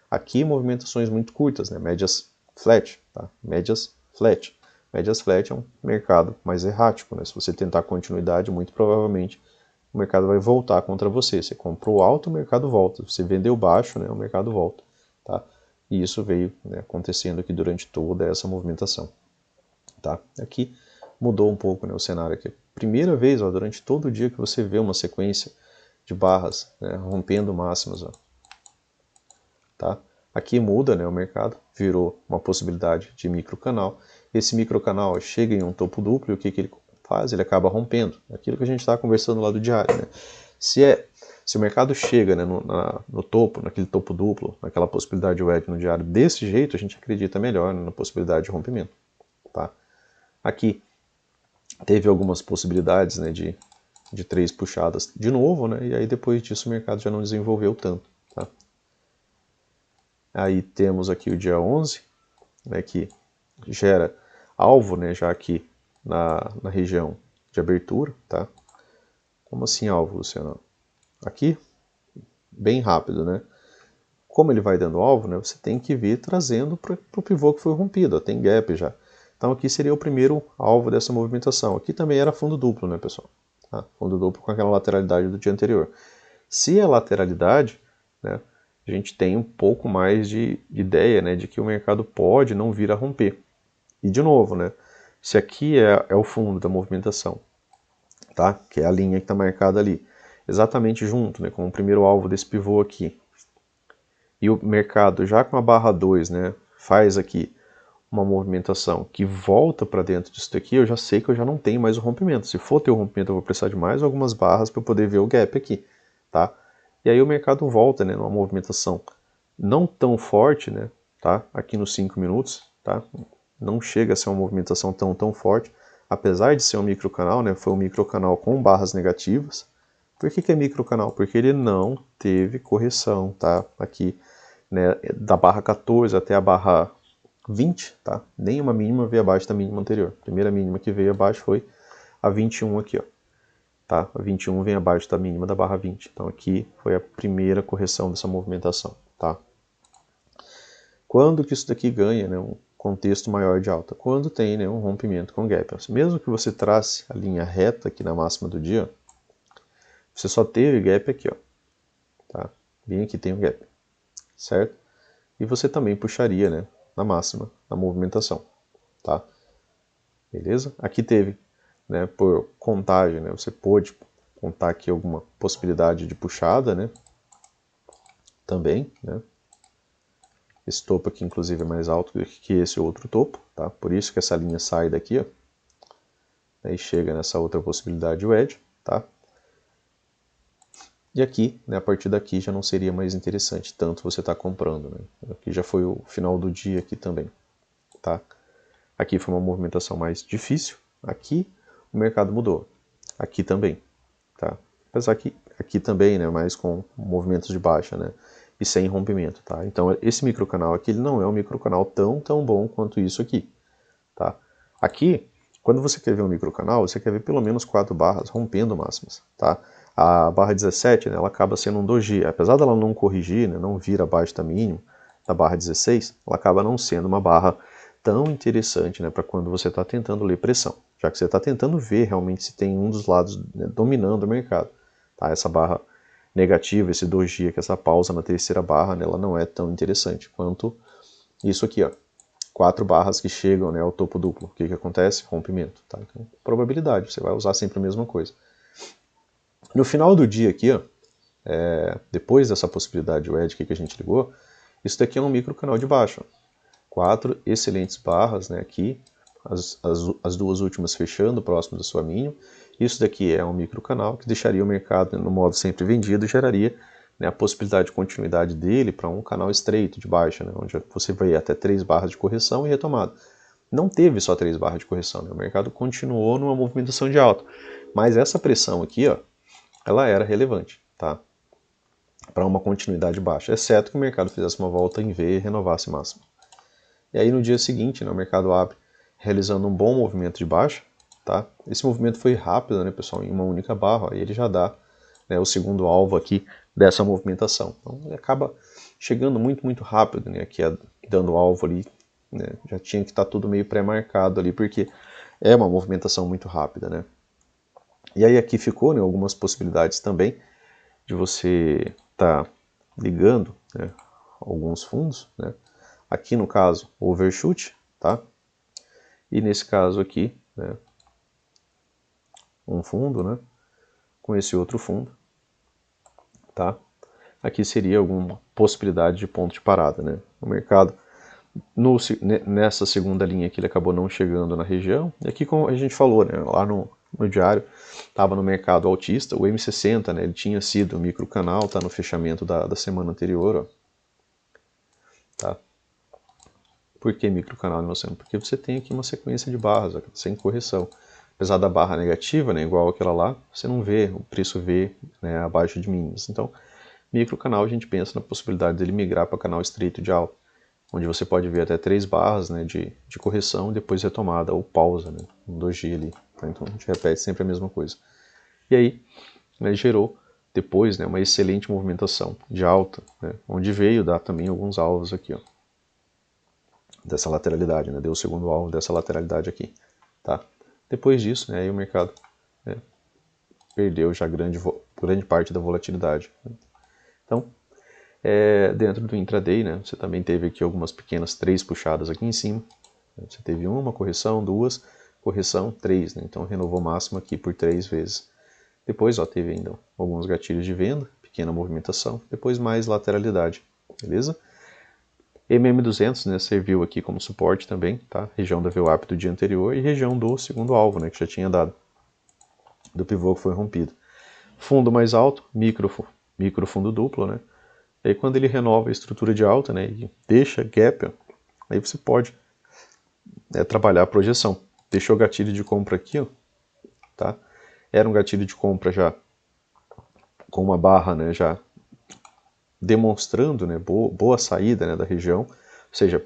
Aqui movimentações muito curtas, né, médias flat, tá? Médias flat. Médias flat é um mercado mais errático, né? Se você tentar continuidade, muito provavelmente o mercado vai voltar contra você. Você comprou alto, o mercado volta. Você vendeu baixo, né, o mercado volta, tá? E isso veio, né, acontecendo aqui durante toda essa movimentação, tá? Aqui mudou um pouco, né, o cenário aqui. Primeira vez, ó, durante todo o dia que você vê uma sequência de barras, né, rompendo máximas, ó, tá? Aqui muda, né, o mercado, virou uma possibilidade de microcanal esse microcanal chega em um topo duplo e o que ele faz? Ele acaba rompendo. Aquilo que a gente está conversando lá do diário, né? Se o mercado chega, né, no topo, naquele topo duplo, naquela possibilidade de wedge no diário desse jeito, a gente acredita melhor, né, na possibilidade de rompimento. Tá? Aqui teve algumas possibilidades, né, de 3 puxadas de novo, né, e aí depois disso o mercado já não desenvolveu tanto. Tá? Aí temos aqui o dia 11, né, que gera alvo, né, já aqui na região de abertura. Tá? Como assim alvo, Luciano? Aqui, bem rápido, né? Como ele vai dando alvo, né, você tem que vir trazendo para o pivô que foi rompido, ó, tem gap já. Então aqui seria o primeiro alvo dessa movimentação. Aqui também era fundo duplo, né, pessoal? Tá? Fundo duplo com aquela lateralidade do dia anterior. Se é lateralidade, né, a gente tem um pouco mais de ideia, né, de que o mercado pode não vir a romper. E de novo, né, se aqui é o fundo da movimentação, tá? Que é a linha que está marcada ali, exatamente junto, né, com o primeiro alvo desse pivô aqui, e o mercado já com a barra 2, né, faz aqui uma movimentação que volta para dentro disso daqui, eu já sei que eu já não tenho mais o rompimento. Se for ter o rompimento, eu vou precisar de mais algumas barras para poder ver o gap aqui, tá? E aí o mercado volta, né, numa movimentação não tão forte, né, tá? Aqui nos 5 minutos, tá? Não chega a ser uma movimentação tão forte, apesar de ser um microcanal, né, foi um microcanal com barras negativas. Por que é microcanal? Porque ele não teve correção, tá? Aqui, né, da barra 14 até a barra 20, tá? Nenhuma mínima veio abaixo da mínima anterior. A primeira mínima que veio abaixo foi a 21 aqui, ó. Tá? A 21 vem abaixo da mínima da barra 20. Então aqui foi a primeira correção dessa movimentação, tá? Quando que isso daqui ganha, né, um contexto maior de alta? Quando tem, né, um rompimento com gap. Mesmo que você trace a linha reta aqui na máxima do dia, você só teve gap aqui, ó. Tá? Bem aqui tem um gap, certo? E você também puxaria, né, na máxima, na movimentação, tá? Beleza? Aqui teve, né, por contagem, né, você pôde contar aqui alguma possibilidade de puxada, né, também, né? Esse topo aqui, inclusive, é mais alto do que esse outro topo, tá? Por isso que essa linha sai daqui, ó, e chega nessa outra possibilidade de wedge, tá? E aqui, né, a partir daqui já não seria mais interessante tanto você estar comprando, né? Aqui já foi o final do dia aqui também, tá? Aqui foi uma movimentação mais difícil, aqui o mercado mudou, aqui também, tá? Apesar que aqui também, né, mais com movimentos de baixa, né, e sem rompimento, tá? Então esse microcanal aqui ele não é um microcanal tão bom quanto isso aqui, tá? Aqui, quando você quer ver um microcanal, você quer ver pelo menos 4 barras rompendo máximas, tá? A barra 17, né, ela acaba sendo um doji, apesar dela não corrigir, né, não vir abaixo da mínima, da barra 16, ela acaba não sendo uma barra tão interessante, né, para quando você está tentando ler pressão, já que você está tentando ver realmente se tem um dos lados, né, dominando o mercado. Tá? Essa barra negativa, esse doji, que essa pausa na terceira barra, né, ela não é tão interessante quanto isso aqui, ó. 4 barras que chegam, né, ao topo duplo. O que acontece? Rompimento. Tá? Então, probabilidade, você vai usar sempre a mesma coisa. No final do dia aqui, ó, depois dessa possibilidade de wedge que a gente ligou, isso daqui é um micro canal de baixo. 4 excelentes barras, né, aqui, as duas últimas fechando próximo da sua mínima. Isso daqui é um micro canal que deixaria o mercado, né, no modo sempre vendido e geraria, né, a possibilidade de continuidade dele para um canal estreito de baixa, né, onde você vai até 3 barras de correção e retomada. Não teve só 3 barras de correção, né, o mercado continuou numa movimentação de alta, mas essa pressão aqui, ó, ela era relevante, tá? Para uma continuidade baixa, exceto que o mercado fizesse uma volta em V e renovasse máximo. E aí no dia seguinte, né, o mercado abre realizando um bom movimento de baixa, tá? Esse movimento foi rápido, né, pessoal, em uma única barra, e ele já dá, né, o segundo alvo aqui dessa movimentação. Então ele acaba chegando muito rápido, né, aqui dando alvo ali, né, já tinha que estar tudo meio pré-marcado ali, porque é uma movimentação muito rápida, né? E aí aqui ficou, né, algumas possibilidades também de você estar ligando, né, alguns fundos, né? Aqui no caso, overshoot, tá? E nesse caso aqui, né, um fundo, né, com esse outro fundo, tá? Aqui seria alguma possibilidade de ponto de parada, né? O mercado Nessa segunda linha aqui ele acabou não chegando na região. E aqui, como a gente falou, né, lá no diário, estava no mercado altista, o M60, né, ele tinha sido microcanal, está no fechamento da semana anterior. Ó, tá? Por que microcanal, Luciano? Porque você tem aqui uma sequência de barras, ó, sem correção. Apesar da barra negativa, né, igual aquela lá, você não vê o preço V, né, abaixo de mínimas. Então, microcanal a gente pensa na possibilidade dele migrar para canal estreito de alta, onde você pode ver até 3 barras, né, de correção e depois retomada ou pausa, né, um doji ali. Tá? Então a gente repete sempre a mesma coisa. E aí, né, gerou depois, né, uma excelente movimentação de alta, né, onde veio dar também alguns alvos aqui, ó, dessa lateralidade, né, deu o segundo alvo dessa lateralidade aqui. Tá? Depois disso, né, aí o mercado, né, perdeu já grande parte da volatilidade. Né? Então, dentro do intraday, né, você também teve aqui algumas pequenas 3 puxadas aqui em cima. Você teve uma correção, 2, correção, 3. Né, então renovou máximo aqui por 3 vezes. Depois, ó, teve ainda alguns gatilhos de venda, pequena movimentação. Depois mais lateralidade, beleza? MM200, né, serviu aqui como suporte também, tá? Região da VWAP do dia anterior e região do segundo alvo, né, que já tinha dado, do pivô que foi rompido. Fundo mais alto, micro fundo duplo, né? E aí quando ele renova a estrutura de alta, né, e deixa gap, ó, aí você pode trabalhar a projeção. Deixou o gatilho de compra aqui, ó, tá? Era um gatilho de compra já com uma barra, né, já demonstrando, né, boa saída, né, da região, ou seja,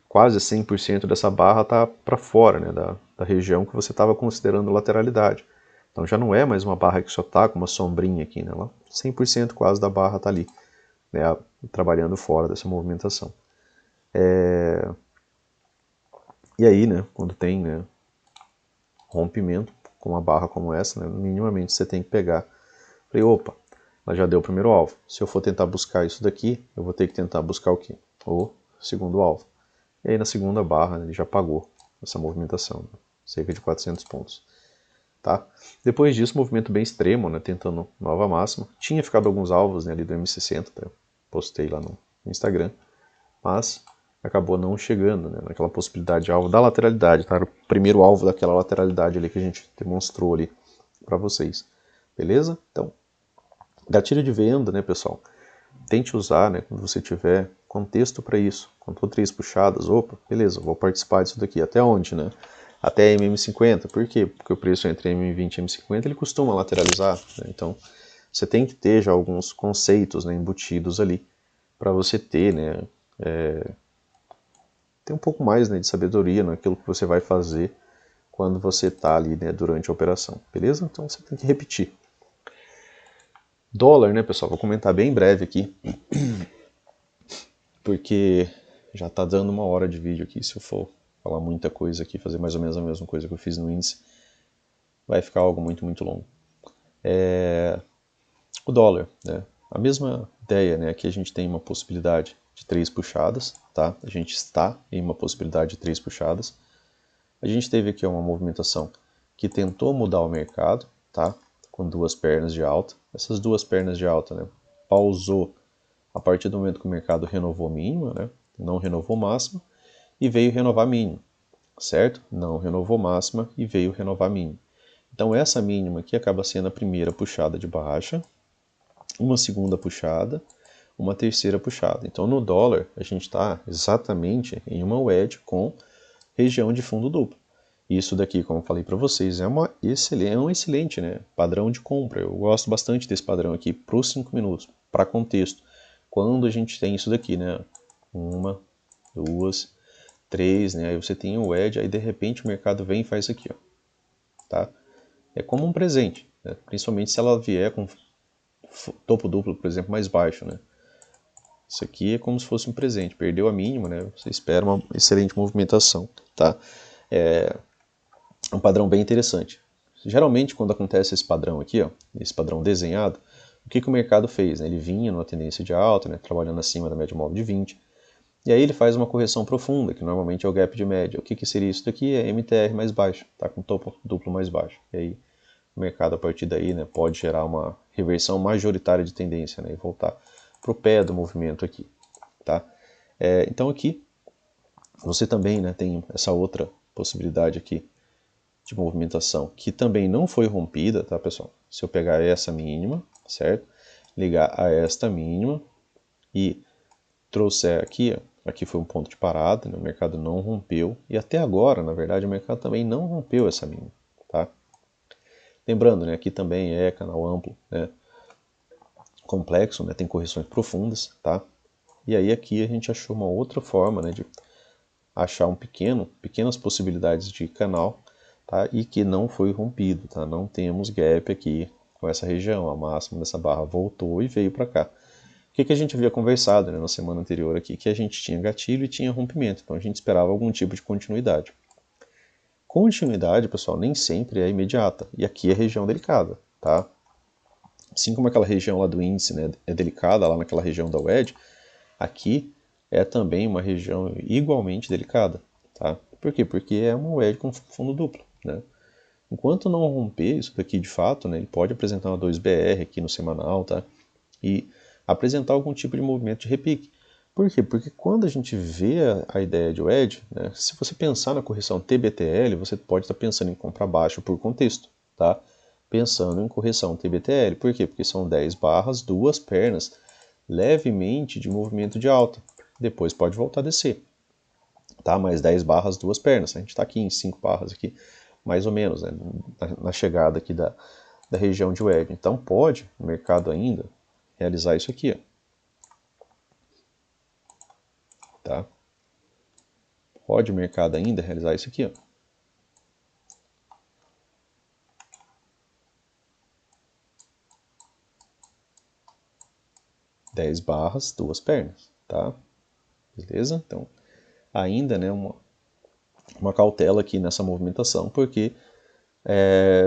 quase 100% dessa barra está para fora, né, da região que você estava considerando lateralidade. Então já não é mais uma barra que só está com uma sombrinha aqui, né, 100% quase da barra está ali, né, trabalhando fora dessa movimentação. E aí, né, quando tem, né, rompimento com uma barra como essa, né, minimamente você tem que pegar. Falei, opa, ela já deu o primeiro alvo. Se eu for tentar buscar isso daqui, eu vou ter que tentar buscar o quê? O segundo alvo. E aí na segunda barra, né, ele já pagou essa movimentação, né, cerca de 400 pontos. Tá? Depois disso, movimento bem extremo, né, tentando nova máxima. Tinha ficado alguns alvos, né, ali do M60, tá? Postei lá no Instagram, mas acabou não chegando, né, naquela possibilidade de alvo da lateralidade, tá? Era o primeiro alvo daquela lateralidade ali que a gente demonstrou ali para vocês. Beleza? Então, gatilho de venda, né, pessoal? Tente usar, né, quando você tiver contexto para isso. Contou 3 puxadas, opa, beleza, vou participar disso daqui. Até onde, né? Até MM50. Por quê? Porque o preço entre MM20 e MM50 ele costuma lateralizar. Né? Então, você tem que ter já alguns conceitos, né, embutidos ali para você ter, né, ter um pouco mais, né, de sabedoria naquilo que você vai fazer quando você está ali, né, durante a operação. Beleza? Então, você tem que repetir. Dólar, né, pessoal? Vou comentar bem breve aqui, porque já está dando 1 hora de vídeo aqui. Se eu for falar muita coisa aqui, fazer mais ou menos a mesma coisa que eu fiz no índice, vai ficar algo muito, muito longo. O dólar, né? A mesma ideia, né? Aqui a gente tem uma possibilidade de 3 puxadas, tá? A gente está em uma possibilidade de 3 puxadas. A gente teve aqui uma movimentação que tentou mudar o mercado, tá? Com 2 pernas de alta. Essas 2 pernas de alta, né? Pausou a partir do momento que o mercado renovou mínima, né? Não renovou máxima e veio renovar mínima, certo? Não renovou máxima e veio renovar mínima. Então essa mínima aqui acaba sendo a primeira puxada de baixa, uma segunda puxada, uma terceira puxada. Então no dólar a gente está exatamente em uma wedge com região de fundo duplo. Isso daqui, como eu falei para vocês, é um excelente, né, padrão de compra. Eu gosto bastante desse padrão aqui para os 5 minutos, para contexto. Quando a gente tem isso daqui, né, 1, 2, 3, né, aí você tem o wedge, aí de repente o mercado vem e faz isso aqui, ó, tá? É como um presente, né, principalmente se ela vier com topo duplo, por exemplo, mais baixo, né. Isso aqui é como se fosse um presente, perdeu a mínima, né, você espera uma excelente movimentação, tá? É um padrão bem interessante. Geralmente, quando acontece esse padrão aqui, ó, esse padrão desenhado, o que o mercado fez? Né? Ele vinha numa tendência de alta, né, trabalhando acima da média móvel de 20, e aí ele faz uma correção profunda, que normalmente é o gap de média. O que seria isso daqui? É MTR mais baixo, tá com topo duplo mais baixo. E aí o mercado, a partir daí, né, pode gerar uma reversão majoritária de tendência, né, e voltar para o pé do movimento aqui. Tá? Então aqui Você também, né, tem essa outra possibilidade aqui de movimentação que também não foi rompida, tá, pessoal? Se eu pegar essa mínima, certo? Ligar a esta mínima e trouxer aqui, ó, aqui foi um ponto de parada, né, o mercado não rompeu, e até agora, na verdade, o mercado também não rompeu essa mínima, tá? Lembrando, né, aqui também é canal amplo, né, complexo, né, tem correções profundas, tá? E aí aqui a gente achou uma outra forma, né, de achar pequenas possibilidades de canal, tá? E que não foi rompido, tá? Não temos gap aqui com essa região, a máxima dessa barra voltou e veio para cá. O que a gente havia conversado, né, na semana anterior aqui? Que a gente tinha gatilho e tinha rompimento, então a gente esperava algum tipo de continuidade. Continuidade, pessoal, nem sempre é imediata, e aqui é região delicada, tá? Assim como aquela região lá do índice, né, é delicada, lá naquela região da wedge, aqui é também uma região igualmente delicada, tá? Por quê? Porque é uma wedge com fundo duplo, né? Enquanto não romper isso daqui de fato, né, ele pode apresentar uma 2BR aqui no semanal, tá? E apresentar algum tipo de movimento de repique. Por quê? Porque quando a gente vê a ideia de wedge, né, se você pensar na correção TBTL, você pode estar pensando em compra baixo por contexto, tá? Pensando em correção TBTL. Por quê? Porque são 10 barras, duas pernas, levemente de movimento de alta. Depois pode voltar a descer, tá? Mais 10 barras, duas pernas. A gente está aqui em 5 barras aqui, mais ou menos, né? Na chegada aqui da região de wedge. Então pode o mercado ainda realizar isso aqui, ó, tá? Pode o mercado ainda realizar isso aqui, ó. 10 barras, duas pernas, tá? Beleza? Então, ainda, né, uma cautela aqui nessa movimentação, porque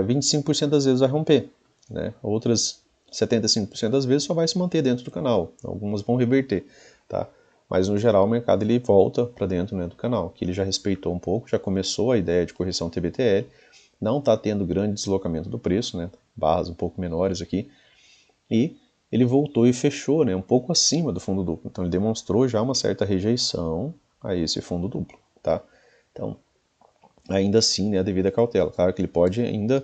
25% das vezes vai romper, né? Outras 75% das vezes só vai se manter dentro do canal. Algumas vão reverter, tá? Mas no geral o mercado ele volta para dentro, né, do canal, que ele já respeitou um pouco, já começou a ideia de correção TBTL, não está tendo grande deslocamento do preço, né? Barras um pouco menores aqui, e ele voltou e fechou, né, um pouco acima do fundo duplo. Então ele demonstrou já uma certa rejeição a esse fundo duplo, tá? Então, ainda assim, né, devido à cautela. Claro que ele pode ainda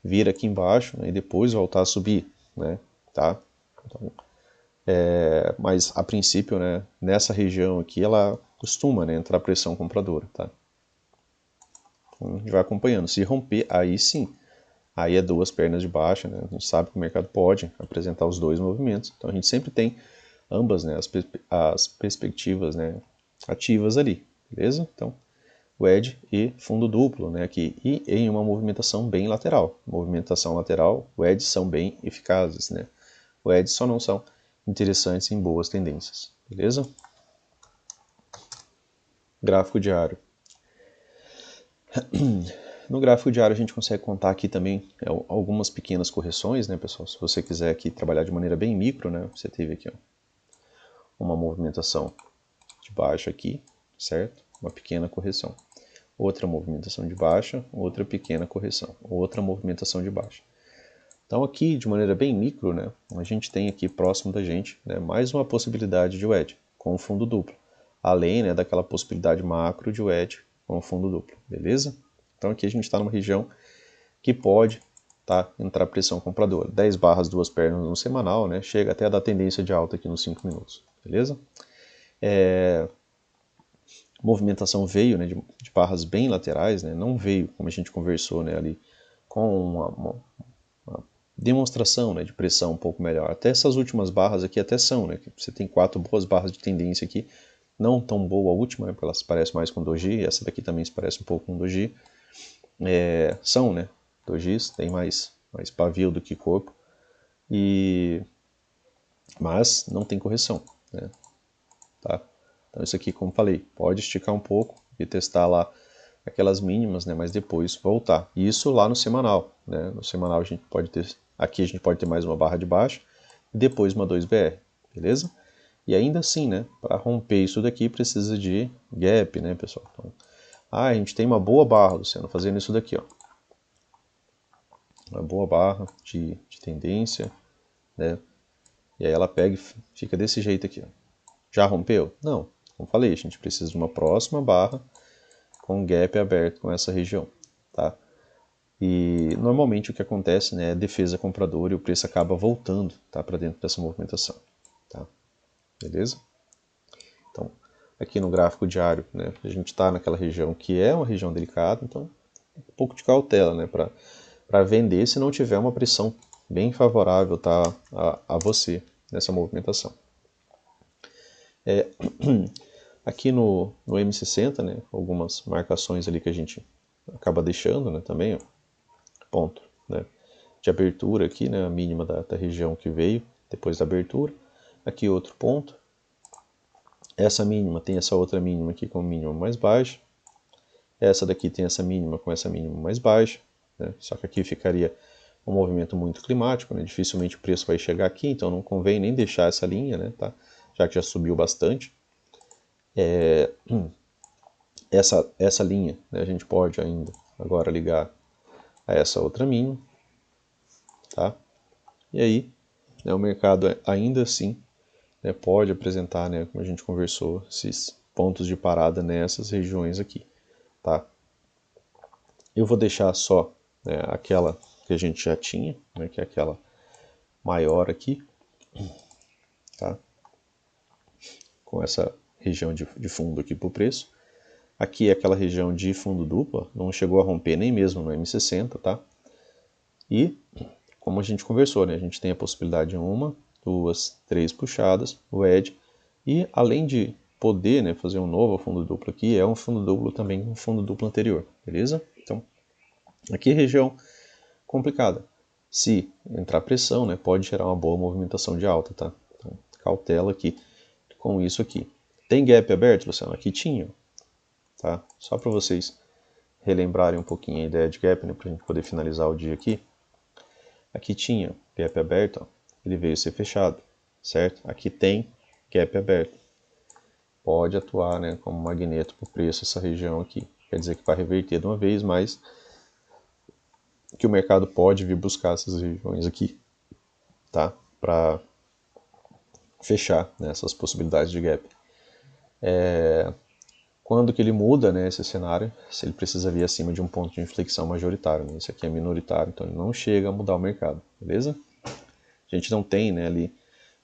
vir aqui embaixo, né, e depois voltar a subir, né, tá? Então, mas a princípio, né, nessa região aqui, ela costuma, né, entrar pressão compradora, tá? Então, a gente vai acompanhando. Se romper, aí sim, aí é duas pernas de baixa, né? A gente sabe que o mercado pode apresentar os dois movimentos, então a gente sempre tem ambas, né, as perspectivas, né, ativas ali, beleza? Então, wedge e fundo duplo, né, aqui, e em uma movimentação bem lateral. Movimentação lateral, wedge são bem eficazes, né? Wedge só não são interessantes em boas tendências, beleza? Gráfico diário. No gráfico diário a gente consegue contar aqui também algumas pequenas correções, né, pessoal? Se você quiser aqui trabalhar de maneira bem micro, né, você teve aqui ó, uma movimentação de baixa aqui, certo? Uma pequena correção. Outra movimentação de baixa, outra pequena correção, outra movimentação de baixa. Então aqui, de maneira bem micro, né, a gente tem aqui próximo da gente, né, mais uma possibilidade de wedge com fundo duplo, além, né, daquela possibilidade macro de wedge com fundo duplo, beleza? Então aqui a gente está numa região que pode entrar pressão compradora. 10 barras, duas pernas no semanal, né, chega até a dar tendência de alta aqui nos 5 minutos, beleza? Movimentação veio, né, de barras bem laterais, né, não veio, como a gente conversou, né, ali, com uma demonstração, né, de pressão um pouco melhor. Até essas últimas barras aqui até são, né, que você tem 4 boas barras de tendência aqui, não tão boa a última, né, porque elas parecem mais com doji, essa daqui também se parece um pouco com doji. São, né, dojis, tem mais pavio do que corpo, mas não tem correção, né, tá? Então isso aqui, como falei, pode esticar um pouco e testar lá aquelas mínimas, né, mas depois voltar. E isso lá no semanal, né? No semanal a gente pode ter, aqui a gente pode ter mais uma barra de baixo e depois uma 2BR, beleza? E ainda assim, né, para romper isso daqui precisa de gap, né, pessoal? Então, a gente tem uma boa barra, Luciano, fazendo isso daqui, ó. Uma boa barra de tendência, né? E aí ela pega e fica desse jeito aqui, ó. Já rompeu? Não. Como falei, a gente precisa de uma próxima barra com gap aberto com essa região, tá? E normalmente o que acontece, né, é defesa compradora e o preço acaba voltando, tá, para dentro dessa movimentação, tá? Beleza? Então, aqui no gráfico diário, né, a gente está naquela região que é uma região delicada, então um pouco de cautela, né, para vender se não tiver uma pressão bem favorável, tá, a você nessa movimentação. Aqui no M60, né, algumas marcações ali que a gente acaba deixando, né, também, ó, ponto, né, de abertura aqui, né, a mínima da região que veio depois da abertura. Aqui outro ponto. Essa mínima tem essa outra mínima aqui com mínima mais baixa. Essa daqui tem essa mínima com essa mínima mais baixa, né, só que aqui ficaria um movimento muito climático, né, dificilmente o preço vai chegar aqui, então não convém nem deixar essa linha, né, tá, já que já subiu bastante. Essa linha, né, a gente pode ainda agora ligar a essa outra mínima, tá? E aí, né, o mercado ainda assim, né, pode apresentar, né, como a gente conversou, esses pontos de parada nessas regiões aqui, tá? Eu vou deixar só, né, aquela que a gente já tinha, né, que é aquela maior aqui, tá? Com essa região de fundo aqui para o preço. Aqui é aquela região de fundo dupla, não chegou a romper nem mesmo no M60, tá? E, como a gente conversou, né, a gente tem a possibilidade de uma, duas, três puxadas, o edge, e além de poder, né, fazer um novo fundo duplo aqui, é um fundo duplo também um fundo duplo anterior, beleza? Então, aqui é região complicada. Se entrar pressão, né, pode gerar uma boa movimentação de alta, tá? Então, cautela aqui com isso aqui. Tem gap aberto, Luciano? Aqui tinha, tá? Só para vocês relembrarem um pouquinho a ideia de gap, né, para a gente poder finalizar o dia aqui. Aqui tinha gap aberto, ó, ele veio ser fechado, certo? Aqui tem gap aberto. Pode atuar, né, como magneto para o preço essa região aqui. Quer dizer que vai reverter de uma vez, mas que o mercado pode vir buscar essas regiões aqui, tá? Para fechar, né, essas possibilidades de gap. Quando que ele muda, né, esse cenário, se ele precisa vir acima de um ponto de inflexão majoritário, né? Esse aqui é minoritário, então ele não chega a mudar o mercado, beleza? A gente não tem, né, ali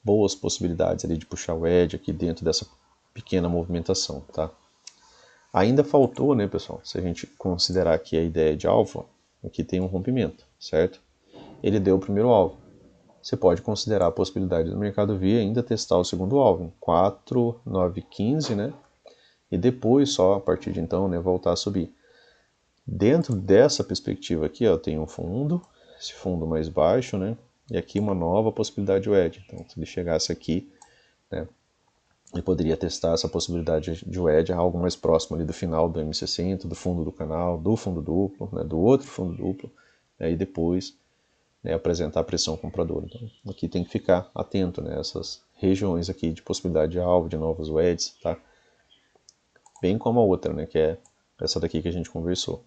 boas possibilidades ali de puxar o edge aqui dentro dessa pequena movimentação, tá? Ainda faltou, né, pessoal, se a gente considerar aqui a ideia de alvo, aqui tem um rompimento, certo? Ele deu o primeiro alvo. Você pode considerar a possibilidade do mercado vir ainda testar o segundo alvo, 4,915, né? E depois só a partir de então, né, voltar a subir. Dentro dessa perspectiva aqui, ó, tem um fundo, esse fundo mais baixo, né? E aqui uma nova possibilidade de wedge. Então, se ele chegasse aqui, né, ele poderia testar essa possibilidade de wedge, algo mais próximo ali do final do M60, do fundo do canal, do fundo duplo, né, do outro fundo duplo, né, e depois, né, apresentar a pressão compradora. Então, aqui tem que ficar atento, né, essas regiões aqui de possibilidade de alvo, de novos wedges, tá? Bem como a outra, né, que é essa daqui que a gente conversou.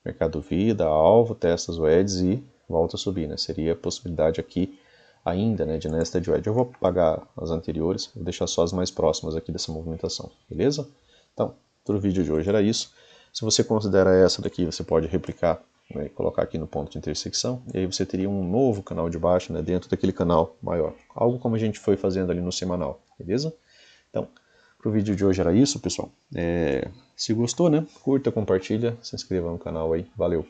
Mercado vida, alvo, testa os wedges e volta a subir, né? Seria a possibilidade aqui ainda, né, de nested wedge. Eu vou apagar as anteriores, vou deixar só as mais próximas aqui dessa movimentação, beleza? Então, para o vídeo de hoje era isso. Se você considera essa daqui, você pode replicar, né, e colocar aqui no ponto de intersecção, e aí você teria um novo canal de baixo, né, dentro daquele canal maior. Algo como a gente foi fazendo ali no semanal, beleza? Então, para o vídeo de hoje era isso, pessoal. Se gostou, né, curta, compartilha, se inscreva no canal aí. Valeu!